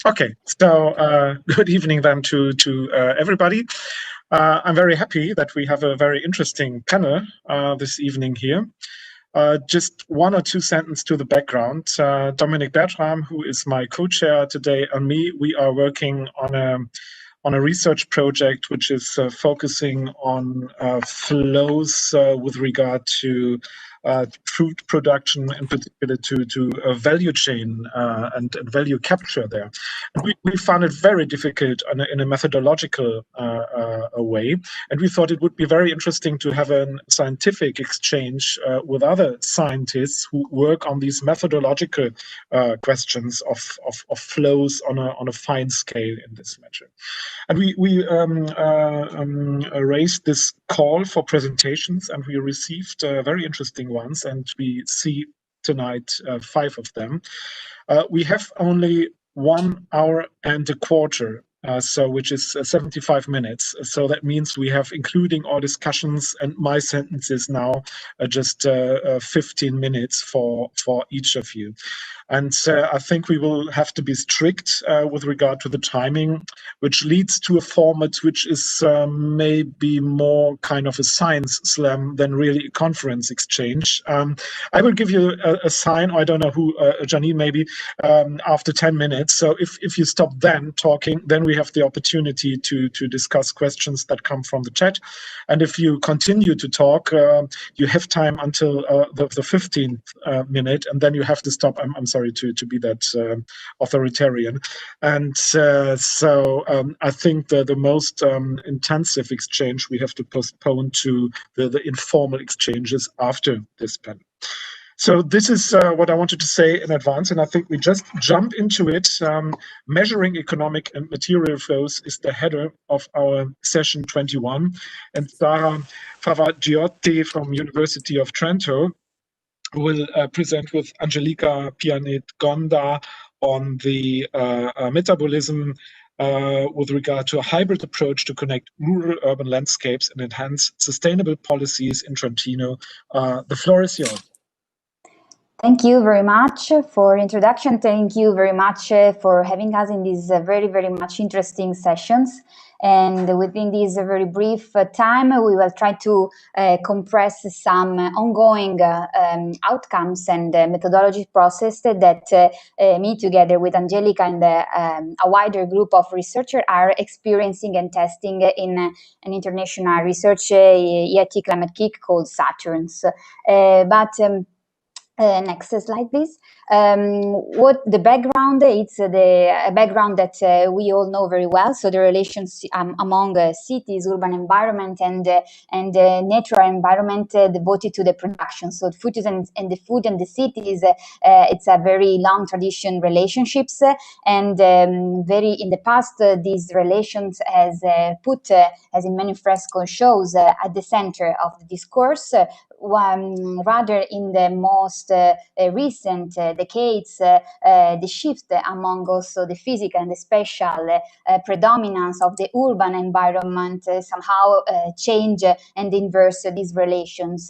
Okay, so good evening then to everybody. I'm very happy that we have a very interesting panel this evening here. Just one or two sentences to the background. Dominik Bertram, who is my co-chair today, and me, we are working on a research project which is focusing on flows with regard to food production, in particular to value chain and value capture there. And we found it very difficult in a methodological way, and we thought it would be very interesting to have a scientific exchange with other scientists who work on these methodological questions of flows on a fine scale in this matter. And we raised this call for presentations, and we received very interesting ones, and we see tonight 5 of them. We have only 1 hour and a quarter, so which is 75 minutes. So that means we have, including all discussions and my sentences now, just 15 minutes for each of you. And I think we will have to be strict with regard to the timing, which leads to a format which is maybe more kind of a science slam than really a conference exchange. I will give you a sign, I don't know who, Janine maybe, after 10 minutes. So if you stop then talking, then we have the opportunity to discuss questions that come from the chat. And if you continue to talk, you have time until the 15th minute, and then you have to stop. I'm sorry to be that authoritarian. And so I think the most intensive exchange we have to postpone to the informal exchanges after this panel. So this is what I wanted to say in advance, and I think we just jump into it. Measuring economic and material flows is the header of our session 21. And Sarah Favagiotti from University of Trento will present with Angelica Pianet-Gonda on the metabolism with regard to a hybrid approach to connect rural-urban landscapes and enhance sustainable policies in Trentino. The floor is yours. Thank you very much for introduction. Thank you very much for having us in these very, very much interesting sessions. And within this very brief time, we will try to compress some ongoing outcomes and methodology process that me, together with Angelica and a wider group of researchers, are experiencing and testing in an international research EIT climate kick called Saturns. Next slide, please. What the background? It's the background that we all know very well. So the relations among cities, urban environment, and natural environment devoted to the production. So the food and the cities, it's a very long tradition relationships, and very in the past these relations has put, as in many fresco shows, at the center of the discourse. Rather in the most recent decades, the shift among also the physical and the spatial predominance of the urban environment somehow change and inverse these relations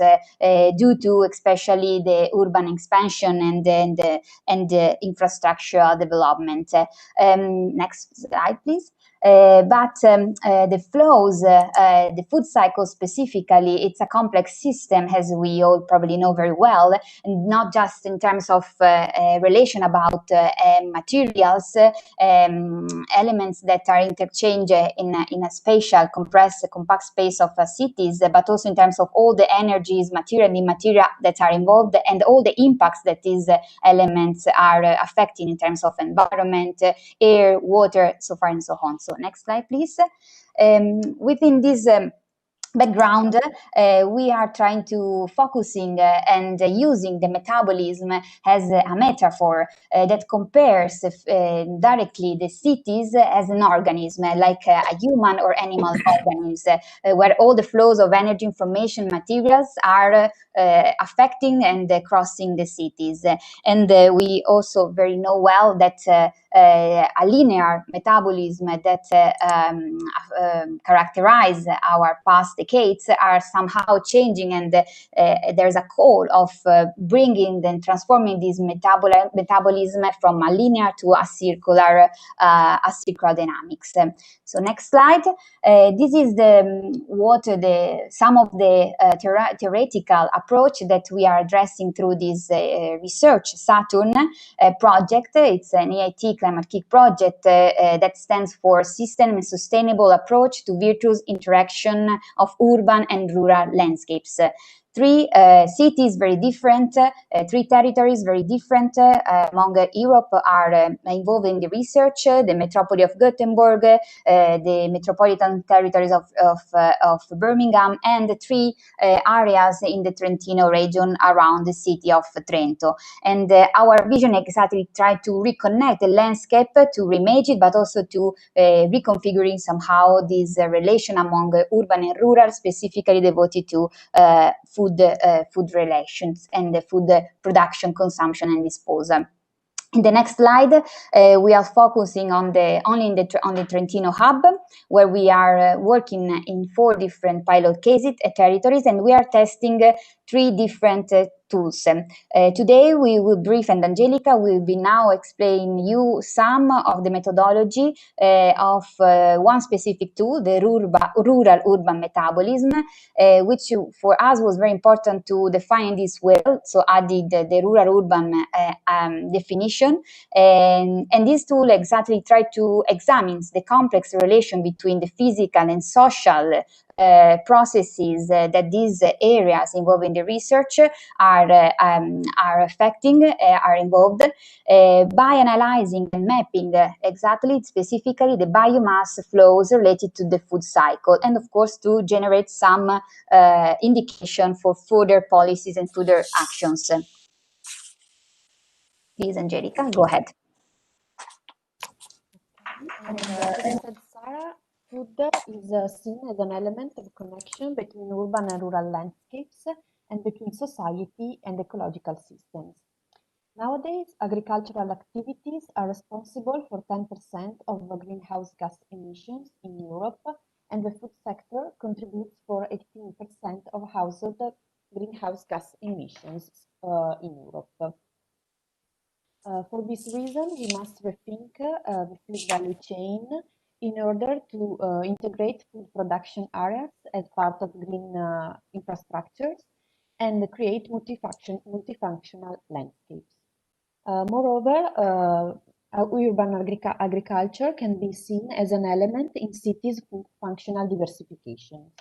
due to especially the urban expansion and infrastructural development. Next slide, please. The flows, the food cycle specifically, it's a complex system, as we all probably know very well, and not just in terms of relation about materials, elements that are interchanged in a spatial, compressed, compact space of cities, but also in terms of all the energies, material and immaterial that are involved, and all the impacts that these elements are affecting in terms of environment, air, water, so far and so on. So next slide, please. Within this background, we are trying to focusing and using the metabolism as a metaphor that compares directly the cities as an organism, like a human or animal organism, where all the flows of energy, information, materials are affecting and crossing the cities. And we also very know well that a linear metabolism that characterize our past decades are somehow changing, and there's a call of bringing and transforming this metabolism from a linear to a circular dynamics. So next slide. This is some of the theoretical approach that we are addressing through this research Saturn project. It's an EIT Climate Kick project that stands for System and Sustainable Approach to Virtuous Interaction of Urban and Rural Landscapes. Three cities very different, three territories very different among Europe are involved in the research, the metropole of Gothenburg, the metropolitan territories of Birmingham, and the three areas in the Trentino region around the city of Trento. And our vision exactly tried to reconnect the landscape, to reimage it, but also to reconfiguring somehow this relation among urban and rural, specifically devoted to food relations and the food production, consumption, and disposal. In the next slide, we are focusing on the Trentino hub, where we are working in 4 different pilot cases territories, and we are testing 3 different tools. Today we will brief, and Angelica will be now explain you some of the methodology of one specific tool, the rural-urban metabolism, which for us was very important to define this well, so added the rural-urban definition, and this tool exactly tried to examine the complex relation between the physical and social processes that these areas involved in the research are affecting, are involved, by analyzing and mapping exactly, specifically, the biomass flows related to the food cycle, and of course to generate some indication for further policies and further actions. Please, Angelica, go ahead. And as said Sarah, food is seen as an element of connection between urban and rural landscapes and between society and ecological systems. Nowadays, agricultural activities are responsible for 10% of the greenhouse gas emissions in Europe, and the food sector contributes for 18% of household greenhouse gas emissions in Europe. For this reason, we must rethink the food value chain in order to integrate food production areas as part of green infrastructures and create multifunctional landscapes. Moreover, urban agriculture can be seen as an element in cities' food functional diversification.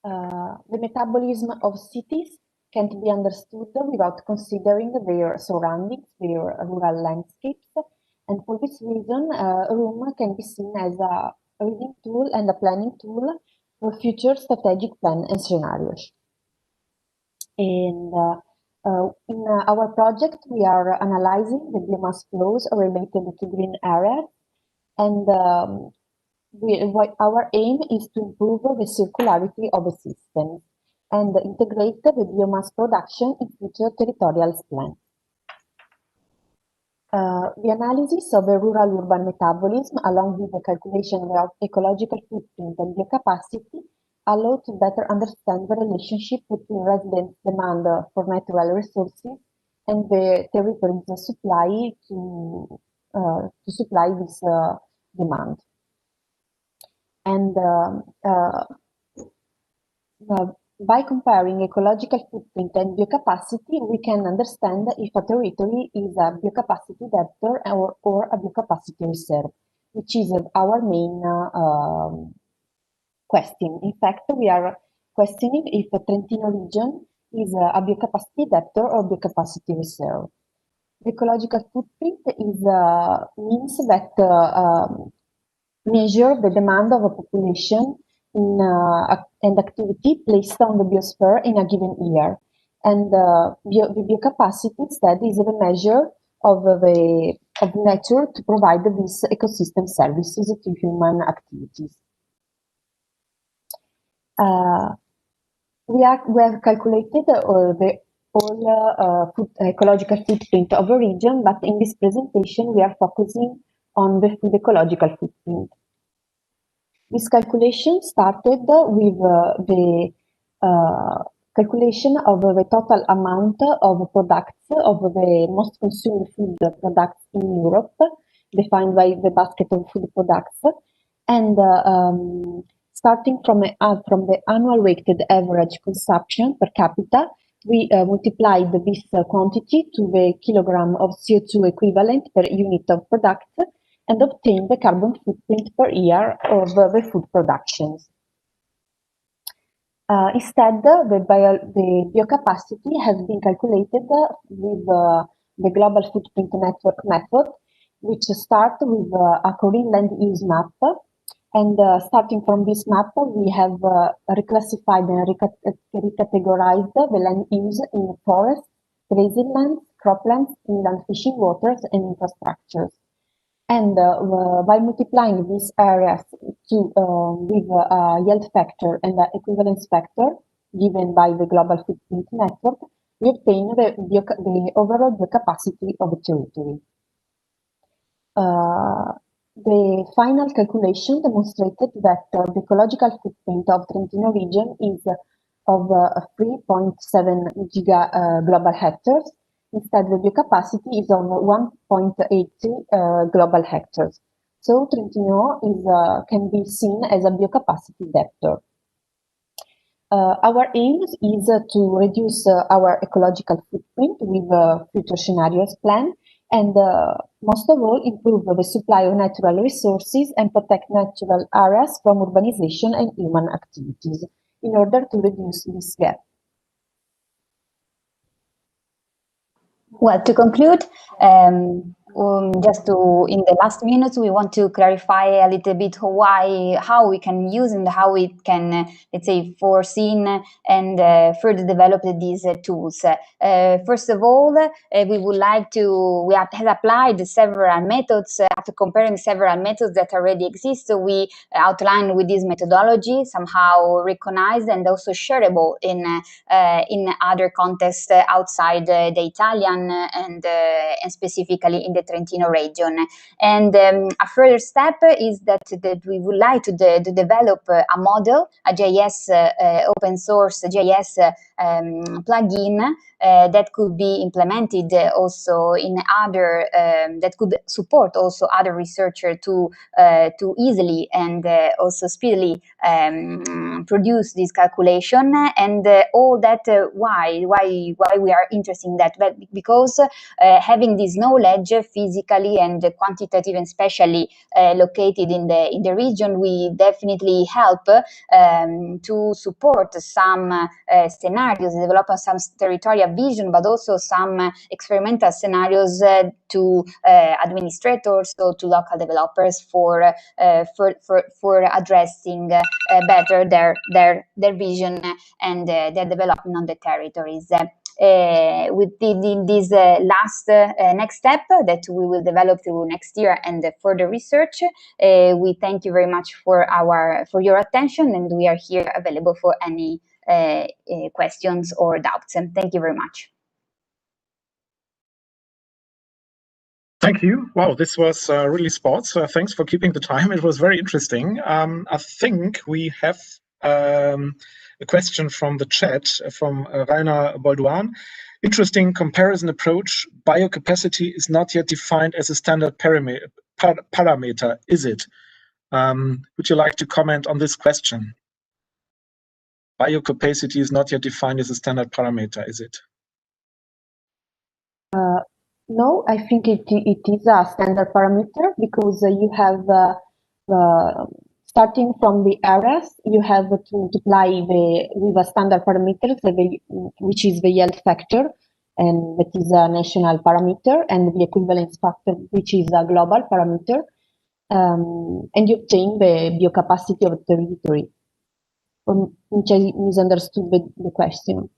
The metabolism of cities can't be understood without considering their surroundings, their rural landscapes, and for this reason, a room can be seen as a reading tool and a planning tool for future strategic plan and scenarios. And in our project, we are analyzing the biomass flows related to green areas, and our aim is to improve the circularity of the system and integrate the biomass production in future territorial plans. The analysis of the rural-urban metabolism, along with the calculation of ecological footprint and biocapacity, allow to better understand the relationship between residents' demand for natural resources and the territory's supply to supply this demand. And by comparing ecological footprint and biocapacity, we can understand if a territory is a biocapacity debtor or a biocapacity reserve, which is our main question. In fact, we are questioning if the Trentino region is a biocapacity debtor or biocapacity reserve. The ecological footprint is means that measure the demand of a population and activity placed on the biosphere in a given year. And the biocapacity instead is the measure of nature to provide these ecosystem services to human activities. We have calculated the ecological footprint of a region, but in this presentation we are focusing on the food ecological footprint. This calculation started with the calculation of the total amount of products, of the most consumed food products in Europe, defined by the basket of food products, and starting from the annual weighted average consumption per capita, we multiplied this quantity to the kilogram of CO2 equivalent per unit of product and obtained the carbon footprint per year of the food productions. Instead, the biocapacity has been calculated with the Global Footprint Network method, which starts with a Korean land use map. And starting from this map, we have reclassified and recategorized the land use in forests, grazing lands, croplands, inland fishing waters, and infrastructures. And by multiplying these areas with a yield factor and an equivalence factor given by the Global Footprint Network, we obtain the overall biocapacity of the territory. The final calculation demonstrated that the ecological footprint of Trentino region is of 3.7 global hectares. Instead, the biocapacity is of 1.80 global hectares. So Trentino can be seen as a biocapacity vector. Our aim is to reduce our ecological footprint with future scenarios plan, and most of all, improve the supply of natural resources and protect natural areas from urbanization and human activities in order to reduce this gap. Well, to conclude, just in the last minutes, we want to clarify a little bit how we can use and how we can, let's say, foreseen and further develop these tools. First of all, we have applied several methods. After comparing several methods that already exist, so we outline with this methodology somehow recognized and also shareable in other contexts outside the Italian and specifically in the Trentino region. And a further step is that we would like to develop a model, a JS open source JS plugin that could be implemented also in other, that could support also other researchers to easily and also speedily produce this calculation. And all that, why we are interested in that? But because having this knowledge physically and quantitative and spatially located in the region, we definitely help to support some scenarios, develop some territorial vision, but also some experimental scenarios to administrators or to local developers for addressing better their vision and their development on the territories. Within this last next step that we will develop through next year and further research, we thank you very much for your attention, and we are here available for any questions or doubts. And thank you very much. Thank you. Wow, this was really sports. Thanks for keeping the time. It was very interesting. I think we have a question from the chat from Rainer Bolduan. Interesting comparison approach. Biocapacity is not yet defined as a standard parameter, is it? Would you like to comment on this question? Biocapacity is not yet defined as a standard parameter, is it? No, I think it is a standard parameter because you have, starting from the areas, you have to multiply with a standard parameter, which is the yield factor, and that is a national parameter, and the equivalence factor, which is a global parameter, and you obtain the biocapacity of the territory. Which I misunderstood the question.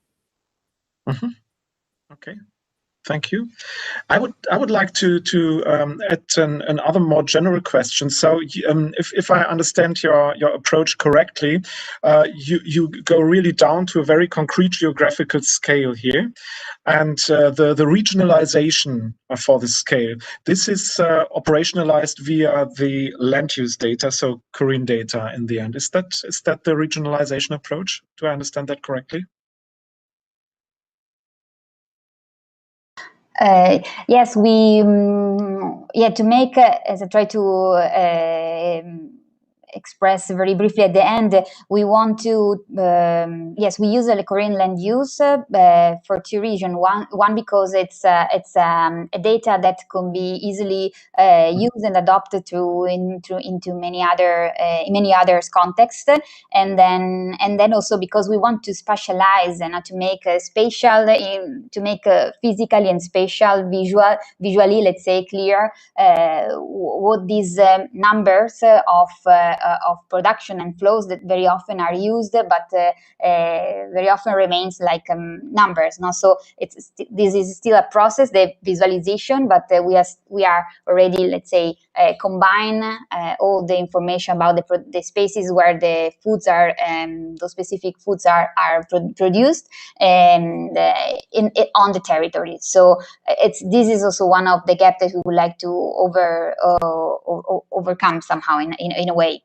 Mm-hmm. Okay. Thank you. I would like to add another more general question. So, if I understand your approach correctly, you go really down to a very concrete geographical scale here, and the regionalization for this scale. This is operationalized via the land use data, so Korean data. In the end, is that the regionalization approach? Do I understand that correctly? Yes, we to make as I try to express very briefly at the end, we want to yes, we use the Korean land use for two reasons. One because it's a data that can be easily used and adopted into many other in many others contexts, and then also because we want to spatialize and to make spatial to make physically and spatial visually, let's say, clear what these numbers of production and flows that very often are used, but very often remains like numbers. No, so this is still a process, the visualization, but we are already, let's say, combine all the information about the spaces where the foods are, those specific foods are produced, and on the territory. So this is also one of the gaps that we would like to overcome somehow in a way.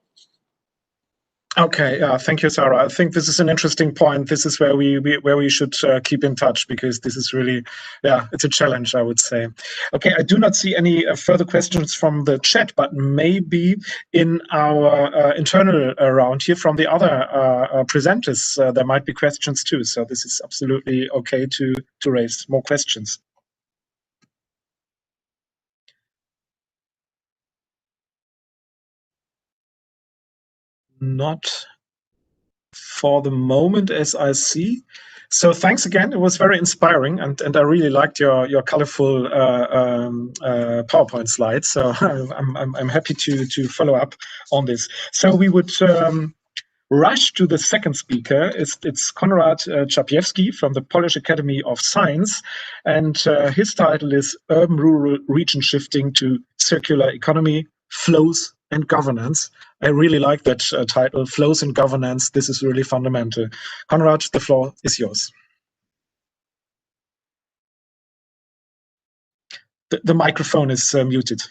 Okay, thank you, Sarah. I think this is an interesting point. This is where we should keep in touch, because this is really, it's a challenge, I would say. Okay, I do not see any further questions from the chat, but maybe in our internal round here from the other presenters, there might be questions too. So this is absolutely okay to raise more questions. Not for the moment, as I see. So thanks again. It was very inspiring, and I really liked your colorful PowerPoint slides. So I'm happy to follow up on this. So we would rush to the second speaker. It's Konrad Chapiewski from the Polish Academy of Science, and his title is Urban-Rural Region Shifting to Circular Economy, Flows and Governance. I really like that title, Flows and Governance. This is really fundamental. Konrad, the floor is yours. The microphone is muted.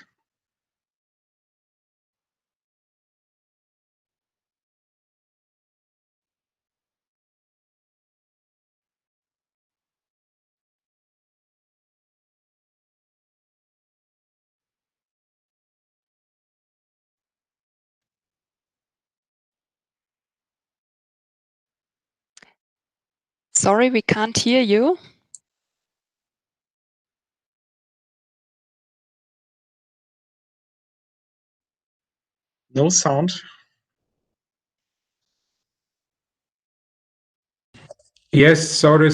Sorry, we can't hear you. No sound. Yes, sorry.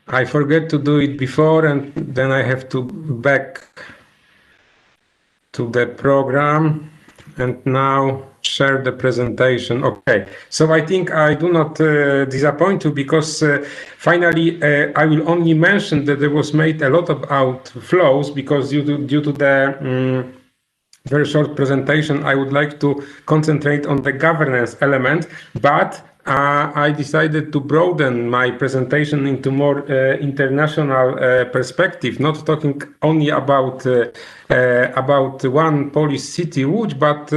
I forget to do it before, and then I have to back to the program and now share the presentation. Okay, so I think I do not disappoint you, because finally I will only mention that there was made a lot about flows, because due to the very short presentation, I would like to concentrate on the governance element, but I decided to broaden my presentation into more international perspective, not talking only about one Polish city, Łódź, but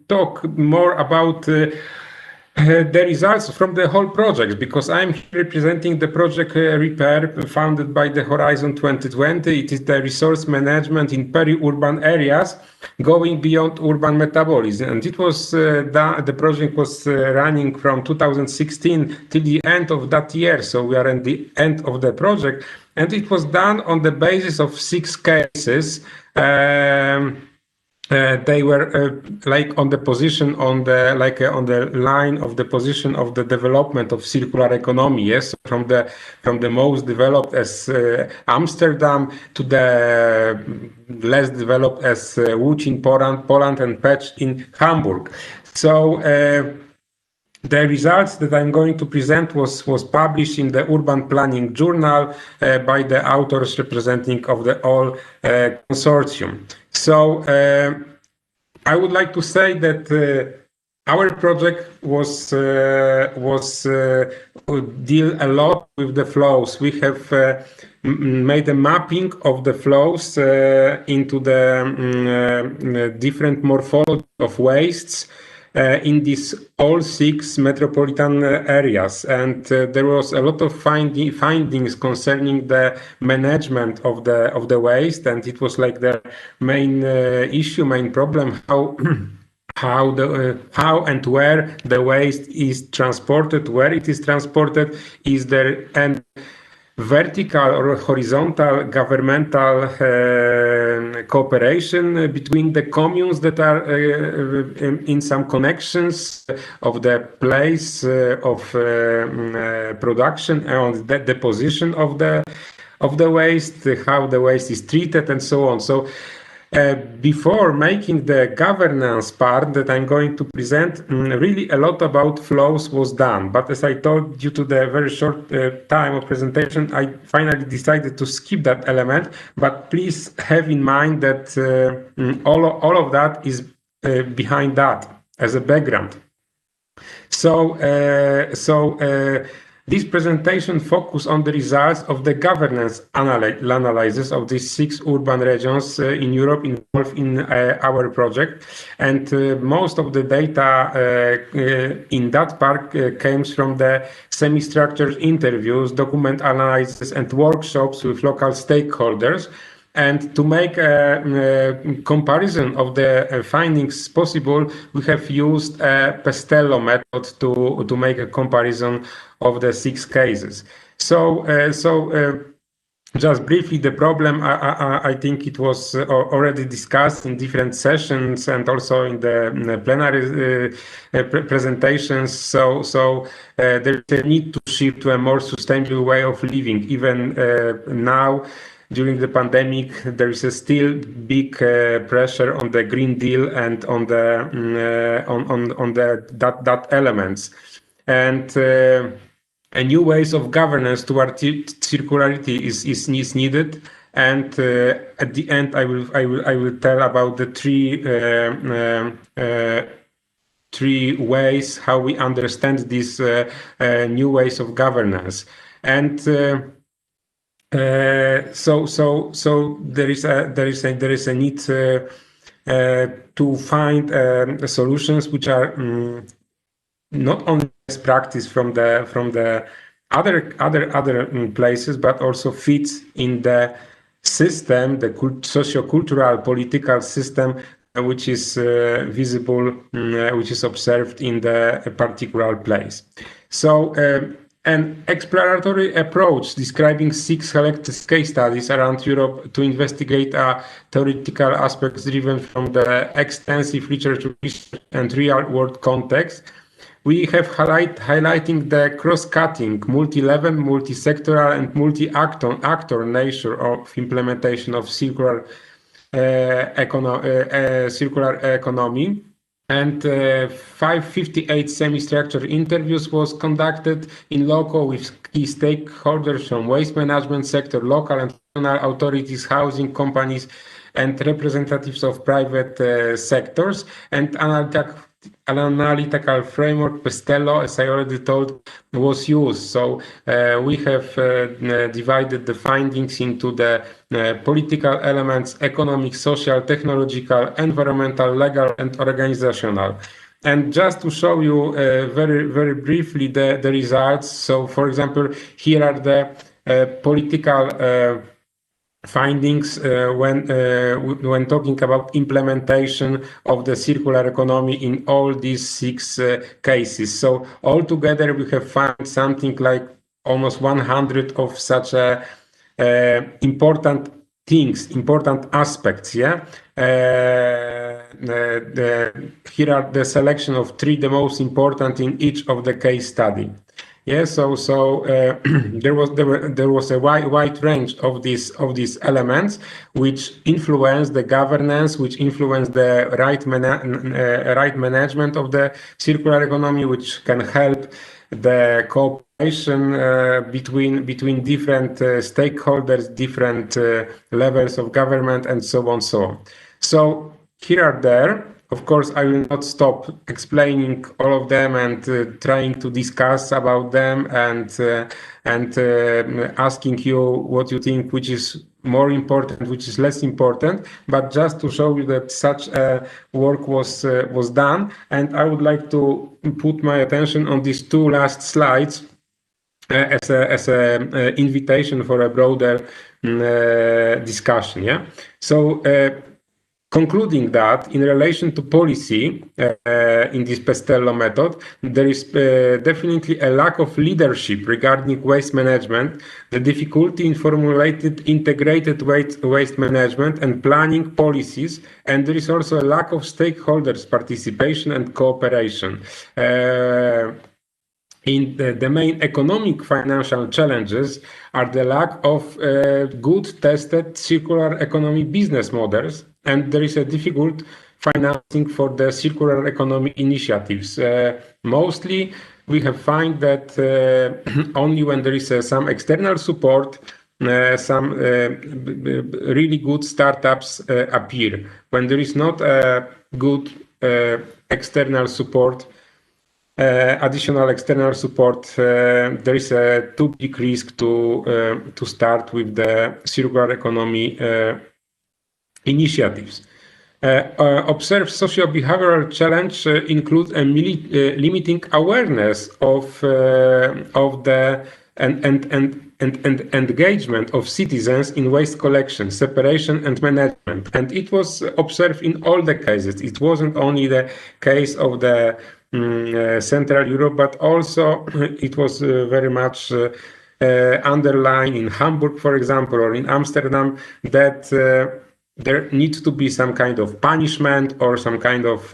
talk more about the results from the whole project, because I'm representing the project Repair, founded by the Horizon 2020. It is the resource management in peri-urban areas, going beyond urban metabolism. And it was the project was running from 2016 till the end of that year. So we are at the end of the project, and it was done on the basis of 6 cases. They were like on the position on the line of the position of the development of circular economy. Yes, from the most developed as Amsterdam to the less developed as Łódź in Poland and Peć in Hamburg. So The results that I'm going to present was published in the Urban Planning Journal by the authors representing of the all consortium. So I would like to say that our project was deal a lot with the flows. We have made a mapping of the flows into the different morphology of wastes in these all 6 metropolitan areas, and there was a lot of findings concerning the management of the waste, and it was like the main issue, main problem, how and where the waste is transported, where it is transported, is there an vertical or horizontal governmental cooperation between the communes that are in some connections of the place of production and the deposition of the waste, how the waste is treated, and so on. So before making the governance part that I'm going to present, really a lot about flows was done. But as I told, due to the very short time of presentation, I finally decided to skip that element. But please have in mind that all of that is behind that as a background. So this presentation focuses on the results of the governance analysis of these 6 urban regions in Europe involved in our project. And most of the data in that part comes from the semi-structured interviews, document analysis, and workshops with local stakeholders. And to make a comparison of the findings possible, we have used a Pestello method to make a comparison of the 6 cases. So just briefly, the problem, I think it was already discussed in different sessions and also in the plenary presentations. So there's a need to shift to a more sustainable way of living. Even now, during the pandemic, there is a still big pressure on the Green Deal and on the that elements, and a new ways of governance toward circularity is needed. And at the end, I will tell about the 3 ways how we understand these new ways of governance. And so there is a need to find solutions which are not only best practice from the other places, but also fits in the system, the socio-cultural political system, which is visible, which is observed in the particular place. So an exploratory approach describing 6 selected case studies around Europe to investigate theoretical aspects driven from the extensive literature and real-world context. We have highlighting the cross-cutting, multi-level, multi-sectoral, and multi-actor nature of implementation of circular economy. And 558 semi-structured interviews was conducted in loco with key stakeholders from waste management sector, local and national authorities, housing companies, and representatives of private sectors. And analytical framework Pestello, as I already told, was used. So we have divided the findings into the political elements, economic, social, technological, environmental, legal, and organizational. And just to show you very briefly the results. So, for example, here are the political findings when talking about implementation of the circular economy in all these 6 cases. So altogether we have found something like almost 100 of such important things, important aspects. Yeah. Here are the selection of 3 the most important in each of the case study. Yeah, so there was a wide range of these elements which influence the governance, which influence the right management of the circular economy, which can help the cooperation between different stakeholders, different levels of government, and so on. So here are there. Of course, I will not stop explaining all of them and trying to discuss about them and asking you what you think, which is more important, which is less important. But just to show you that such work was done, and I would like to put my attention on these two last slides as a invitation for a broader discussion. Yeah. So. Concluding that, in relation to policy in this Pestello method, there is definitely a lack of leadership regarding waste management, the difficulty in formulating integrated waste management and planning policies, and there is also a lack of stakeholders' participation and cooperation. The main economic financial challenges are the lack of good tested circular economy business models, and there is a difficult financing for the circular economy initiatives. Mostly we have found that only when there is some external support, some really good startups appear. When there is not a good external support, additional external support, there is a too big risk to start with the circular economy initiatives. Observed socio-behavioral challenge includes a limiting awareness of the and engagement of citizens in waste collection, separation, and management. And it was observed in all the cases. It wasn't only the case of the Central Europe, but also it was very much underlined in Hamburg, for example, or in Amsterdam, that there needs to be some kind of punishment or some kind of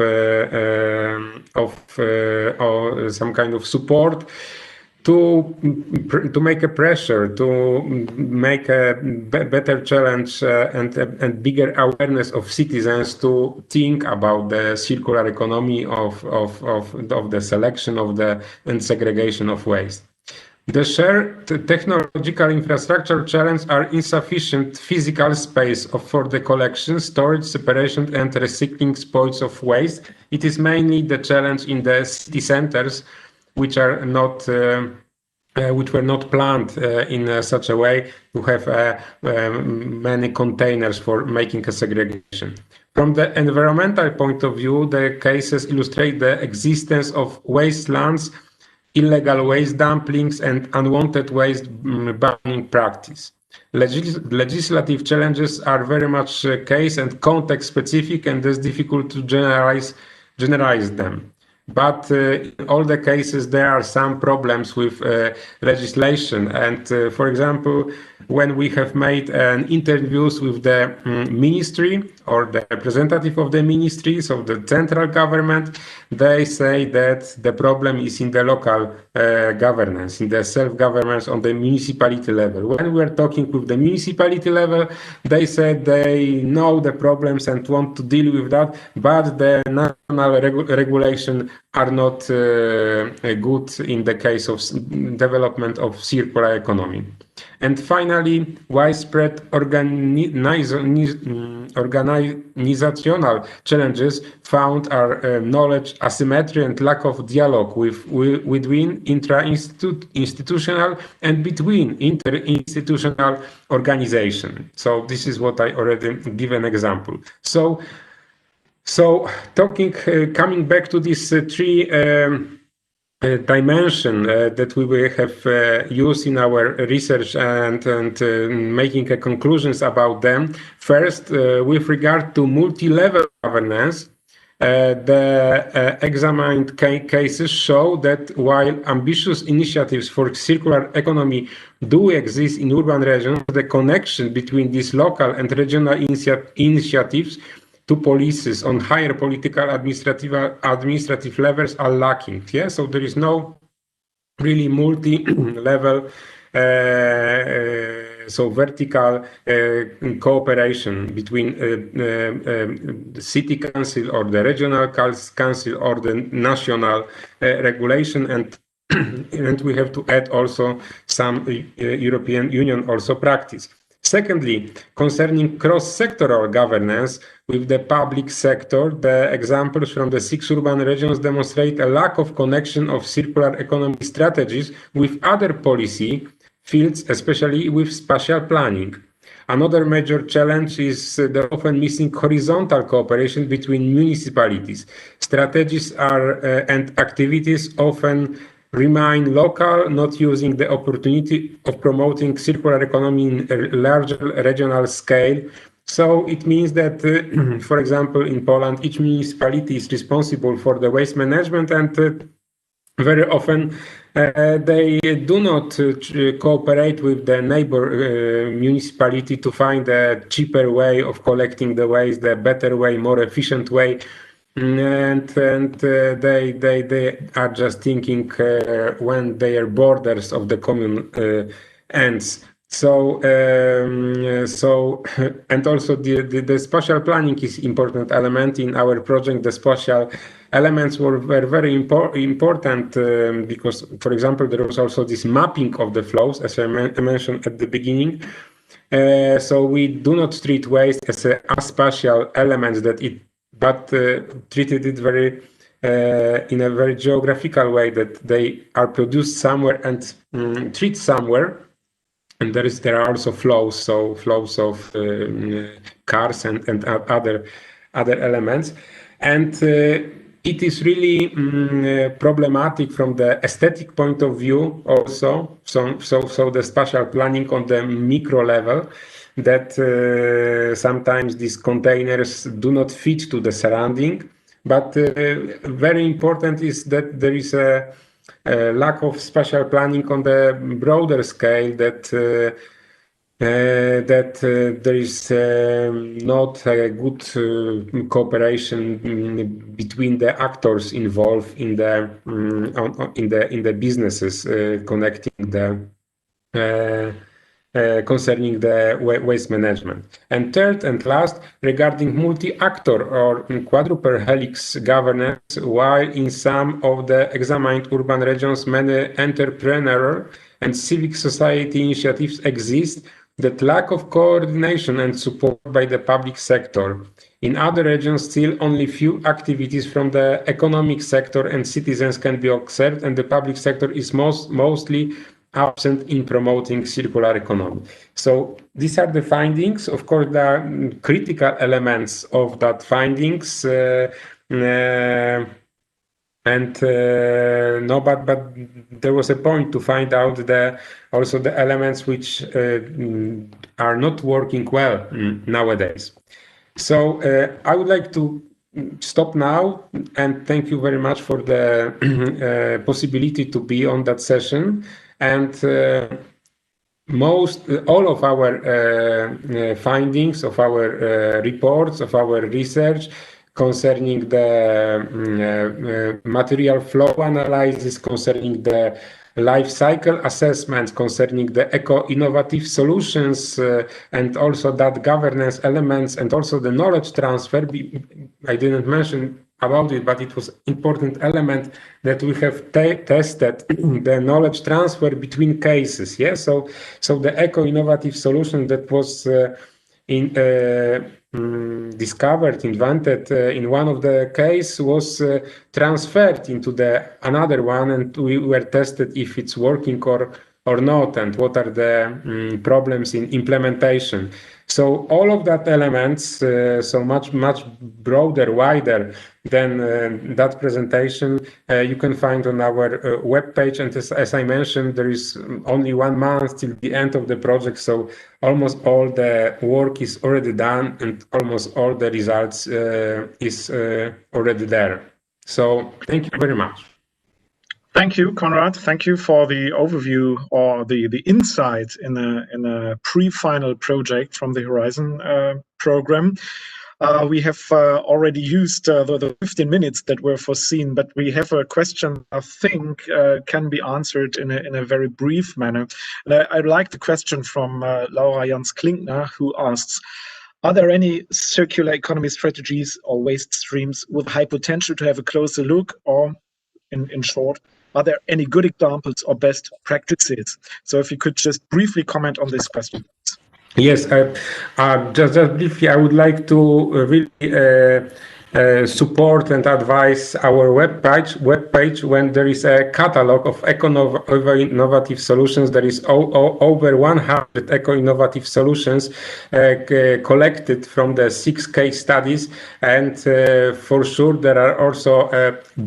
support to make a pressure, to make a better challenge and bigger awareness of citizens to think about the circular economy of the selection of and segregation of waste. The shared technological infrastructure challenge are insufficient physical space for the collection, storage, separation, and recycling spoils of waste. It is mainly the challenge in the city centers, which are not which were not planned in such a way to have many containers for making a segregation. From the environmental point of view, the cases illustrate the existence of wastelands, illegal waste dumplings, and unwanted waste burning practice. Legislative challenges are very much case and context specific, and it's difficult to generalize them. But in all the cases, there are some problems with legislation. And for example, when we have made interviews with the ministry or the representative of the ministries of the central government, they say that the problem is in the local governance, in the self-governance on the municipality level. When we are talking with the municipality level, they said they know the problems and want to deal with that, but the national regulation are not good in the case of development of circular economy. And finally, widespread organizational challenges found are knowledge asymmetry and lack of dialogue within intra-institutional and between inter-institutional organization. So this is what I already give an example. So coming back to these three dimension that we will have used in our research and making conclusions about them. First, with regard to multi-level governance, the examined cases show that while ambitious initiatives for circular economy do exist in urban regions, the connection between these local and regional initiatives to policies on higher political administrative levels are lacking. Yeah, so there is no really multi-level, so vertical cooperation between the city council or the regional council or the national regulation, and and we have to add also some European Union also practice. Secondly, concerning cross-sectoral governance with the public sector, the examples from the 6 urban regions demonstrate a lack of connection of circular economy strategies with other policy fields, especially with spatial planning. Another major challenge is the often missing horizontal cooperation between municipalities. Strategies and activities often remain local, not using the opportunity of promoting circular economy in a larger regional scale. So it means that, for example, in Poland, each municipality is responsible for the waste management, and very often they do not cooperate with the neighbor municipality to find a cheaper way of collecting the waste, the better way, more efficient way. And they are just thinking when their borders of the commune ends. So and also the spatial planning is important element in our project. The spatial elements were very important because, for example, there was also this mapping of the flows, as I mentioned at the beginning. So we do not treat waste as a spatial elements but treated it very in a very geographical way, that they are produced somewhere and treated somewhere. And there are also flows, so flows of cars and other elements, and it is really problematic from the aesthetic point of view also. So the spatial planning on the micro level, that sometimes these containers do not fit to the surrounding. But very important is that there is a lack of spatial planning on the broader scale, that there is not a good cooperation between the actors involved in the businesses connecting the concerning the waste management. And third and last, regarding multi-actor or quadruple helix governance, while in some of the examined urban regions many entrepreneurial and civic society initiatives exist, that lack of coordination and support by the public sector. In other regions, still only few activities from the economic sector and citizens can be observed, and the public sector is mostly absent in promoting circular economy. So these are the findings. Of course, there are critical elements of that findings, but there was a point to find out also the elements which are not working well nowadays. So I would like to stop now and thank you very much for the possibility to be on that session. And all of our findings of our reports, of our research concerning the material flow analysis, concerning the life cycle assessments, concerning the eco-innovative solutions, and also that governance elements, and also the knowledge transfer. I didn't mention about it, but it was important element that we have tested the knowledge transfer between cases. Yeah, so the eco-innovative solution that was discovered, invented in one of the case was transferred into the another one, and we were tested if it's working or not, and what are the problems in implementation. So all of that elements, so much broader, wider than that presentation, you can find on our webpage. And as I mentioned, there is only 1 month till the end of the project, so almost all the work is already done, and almost all the results is already there. So thank you very much. Thank you, Konrad. Thank you for the overview or the insight in a pre-final project from the Horizon program. We have already used the 15 minutes that were foreseen, but we have a question I think can be answered in a very brief manner. And I like the question from Laura Jans-Klinkner, who asks, are there any circular economy strategies or waste streams with high potential to have a closer look, or in short, are there any good examples or best practices? So if you could just briefly comment on this question. Yes, just briefly, I would like to really support and advise our webpage when there is a catalog of eco-innovative solutions. There is over 100 eco-innovative solutions collected from the 6 case studies, and for sure there are also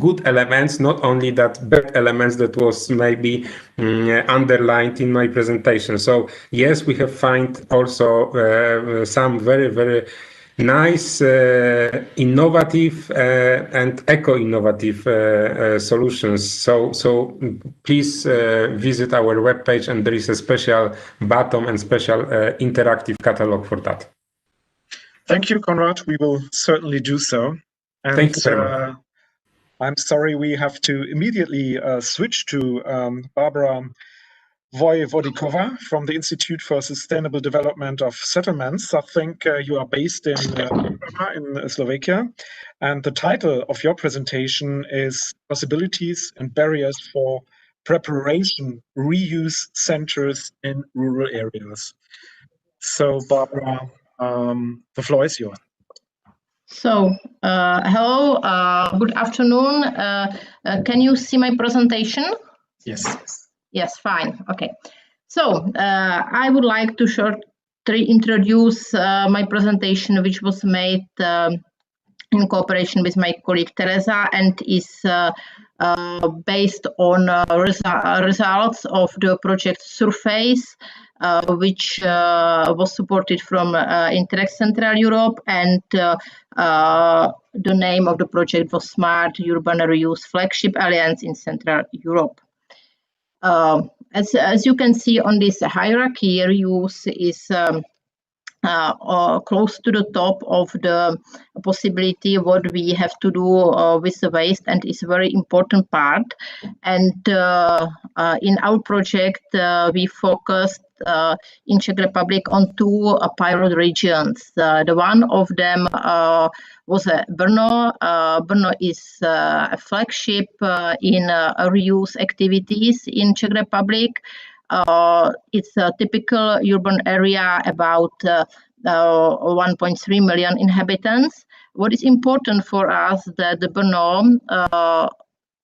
good elements, not only that bad elements that was maybe underlined in my presentation. So yes, we have found also some very nice, innovative and eco-innovative solutions. So please visit our webpage, and there is a special button and special interactive catalog for that. Thank you, Konrad. We will certainly do so. And thank you very much. I'm sorry we have to immediately switch to Barbara Vojvodikova from the Institute for Sustainable Development of Settlements. I think you are based in Slovakia, and the title of your presentation is Possibilities and Barriers for Preparation Reuse Centers in Rural Areas. So, Barbara, the floor is yours. So, hello, good afternoon. Can you see my presentation? Yes. Yes, fine. Okay. So, I would like to shortly introduce my presentation, which was made in cooperation with my colleague Teresa, and is based on results of the project Surface, which was supported from Interreg Central Europe, and the name of the project was Smart Urban Reuse Flagship Alliance in Central Europe. As you can see on this hierarchy, reuse is close to the top of the possibility what we have to do with the waste, and is a very important part. And in our project, we focused in Czech Republic on 2 pilot regions. The one of them was Brno. Brno is a flagship in reuse activities in Czech Republic. It's a typical urban area, about 1.3 million inhabitants. What is important for us that the Brno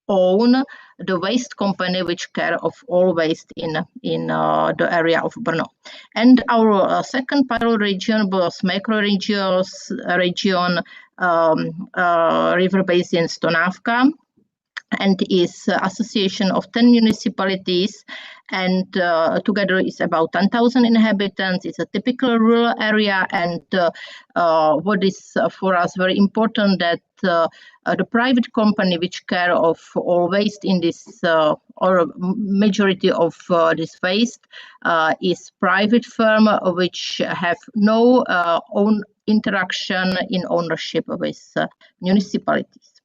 own the waste company which care of all waste in the area of Brno. And our second pilot region was micro-region river basin Stonávka, and is association of 10 municipalities, and together is about 10,000 inhabitants. It's a typical rural area, and what is for us very important that the private company which care of all waste in this or majority of this waste is private firm which have no own interaction in ownership with municipalities.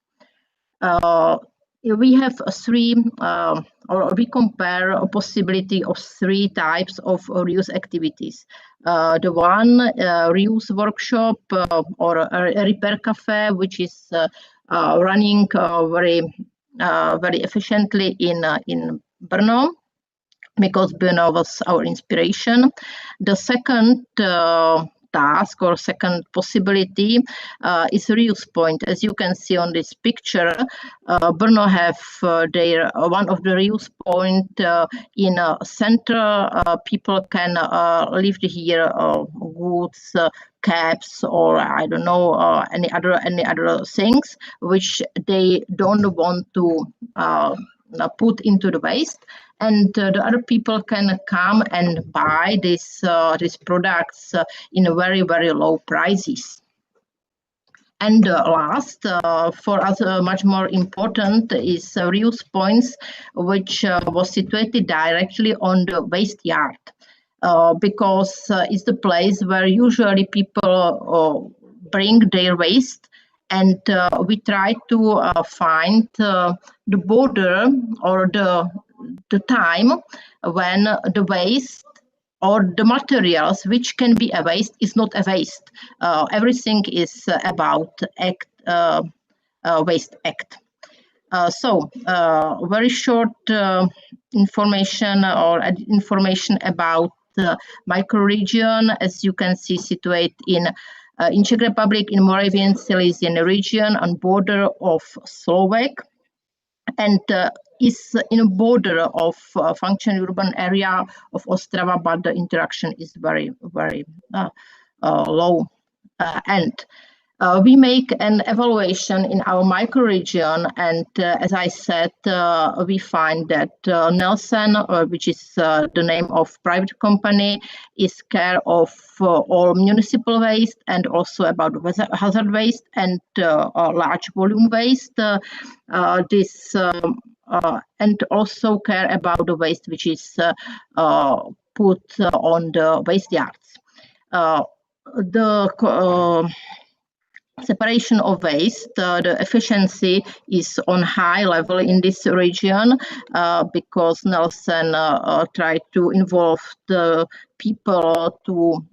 We have 3, or we compare a possibility of 3 types of reuse activities. The one, reuse workshop or a repair cafe, which is running very efficiently in Brno, because Brno was our inspiration. The second task or second possibility is reuse point. As you can see on this picture, Brno have their one of the reuse point in a center. People can lift here goods, caps, or I don't know, any other things which they don't want to put into the waste, and the other people can come and buy these products in a very low prices. And last, for us much more important, is reuse points, which was situated directly on the waste yard, because it's the place where usually people bring their waste, and we try to find the border or the time when the waste or the materials which can be a waste is not a waste. Everything is about Waste Act. So very short information about microregion, as you can see, situated in Czech Republic, in Moravian Silesian region, on border of Slovak, and is in a border of functional urban area of Ostrava, but the interaction is very, very low. And we make an evaluation in our microregion, and as I said, we find that Nelson, which is the name of private company, is care of all municipal waste and also about hazard waste and large volume waste. And also care about the waste which is put on the waste yards. The separation of waste, the efficiency is on high level in this region because Nelson tried to involve the people to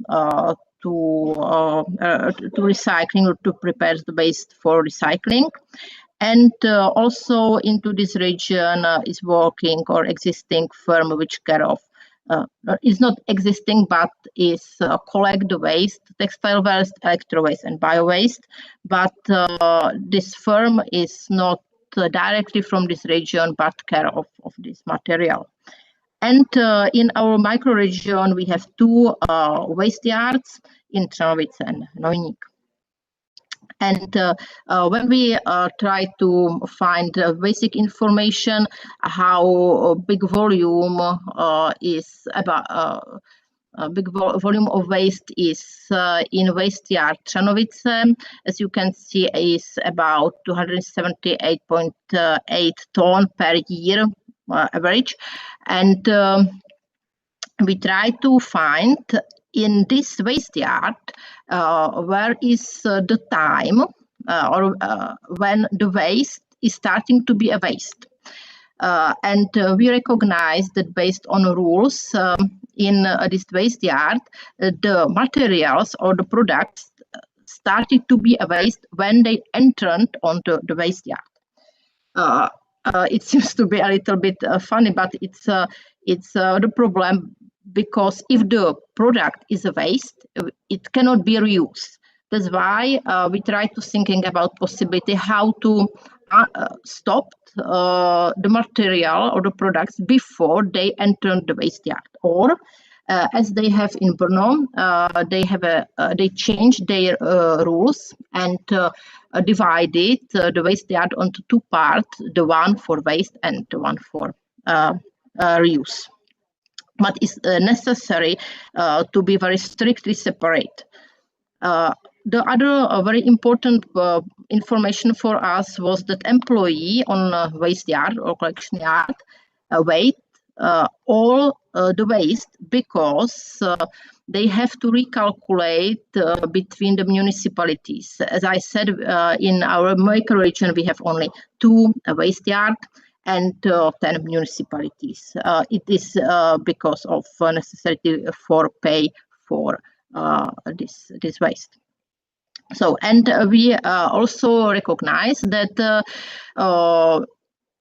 recycling or to prepare the waste for recycling. And also into this region is working or existing firm which care of is not existing, but is collect the waste, textile waste, electro waste, and bio waste. But this firm is not directly from this region, but care of this material. And in our microregion, we have two waste yards in Trnovice and Neunik. And when we try to find basic information, how big volume is about big volume of waste is in waste yard Trnovice, as you can see, is about 278.8 ton per year average, and we try to find in this waste yard where is the time or when the waste is starting to be a waste. And we recognize that based on rules in this waste yard, the materials or the products started to be a waste when they entered onto the waste yard. It seems to be a little bit funny, but it's the problem, because if the product is a waste, it cannot be reused. That's why we try to thinking about possibility how to stop the material or the products before they enter the waste yard. Or as they have in Brno, they change their rules and divided the waste yard onto two parts: the one for waste and the one for reuse. But it's necessary to be very strictly separate. The other very important information for us was that employee on waste yard or collection yard weigh all the waste, because they have to recalculate between the municipalities. As I said, in our microregion, we have only 2 waste yards and 10 municipalities. It is because of necessity for pay for this waste. So, and we also recognize that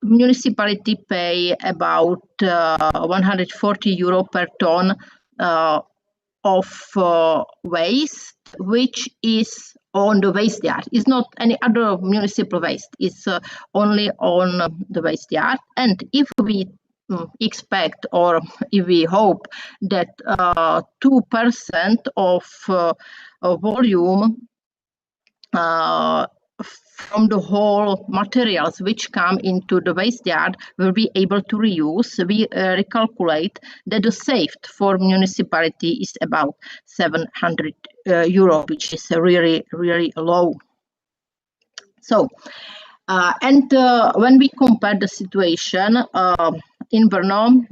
municipality pay about 140 euro per ton of waste, which is on the waste yard. It's not any other municipal waste. It's only on the waste yard. And if we expect, or if we hope, that 2% of volume from the whole materials which come into the waste yard will be able to reuse, we recalculate that the saved for municipality is about 700 euro, which is really, really low. So, and when we compare the situation in Brno,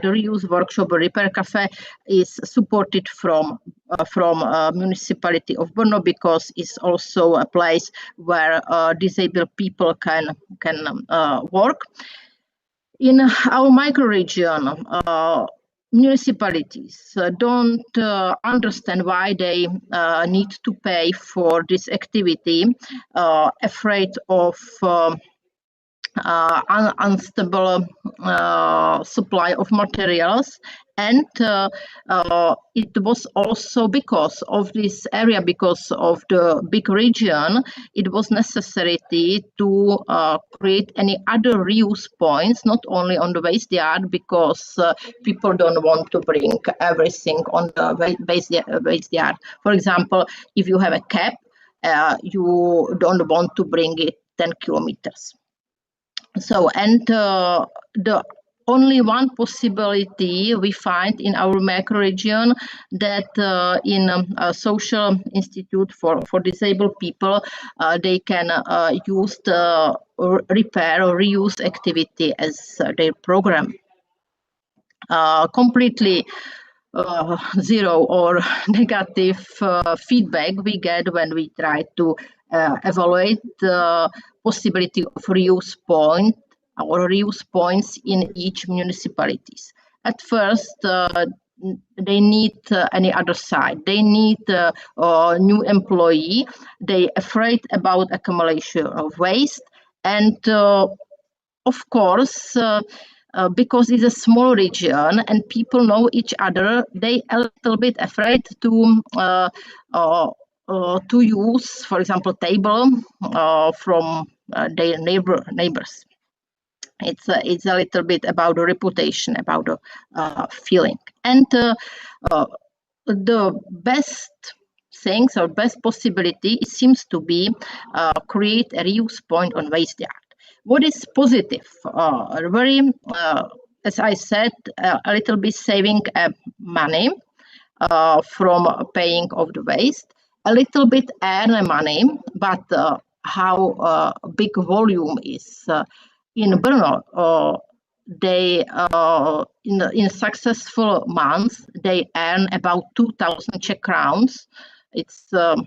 the reuse workshop Repair Cafe is supported from municipality of Brno, because it's also a place where disabled people can work. In our microregion, municipalities don't understand why they need to pay for this activity, afraid of unstable supply of materials, and it was also because of this area, because of the big region, it was necessary to create any other reuse points, not only on the waste yard, because people don't want to bring everything on the waste yard. For example, if you have a cap, you don't want to bring it 10 kilometers. So, and the only one possibility we find in our macro region, that in a social institute for disabled people, they can use the repair or reuse activity as their program. Completely zero or negative feedback we get when we try to evaluate the possibility of reuse point or reuse points in each municipalities. At first, they need any other side. They need a new employee. They're afraid about accumulation of waste, and of course, because it's a small region and people know each other, they a little bit afraid to use, for example, table from their neighbors. It's a little bit about the reputation, about the feeling, and the best things or best possibility, it seems to be create a reuse point on waste yard. What is positive? Very, as I said, a little bit saving money from paying of the waste, a little bit earn money, but how big volume is in Brno? They in successful months they earn about 2,000 Czech crowns. It's not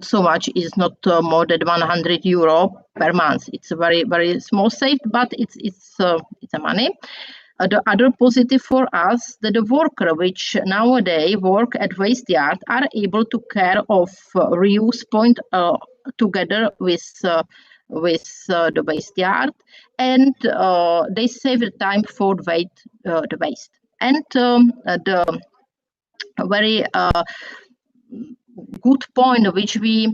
so much. It's not more than 100 euro per month. It's a very small save, but it's a money. The other positive for us, that the worker which nowadays work at waste yard are able to care of reuse point together with the waste yard, and they save the time for the waste. And the very good point which we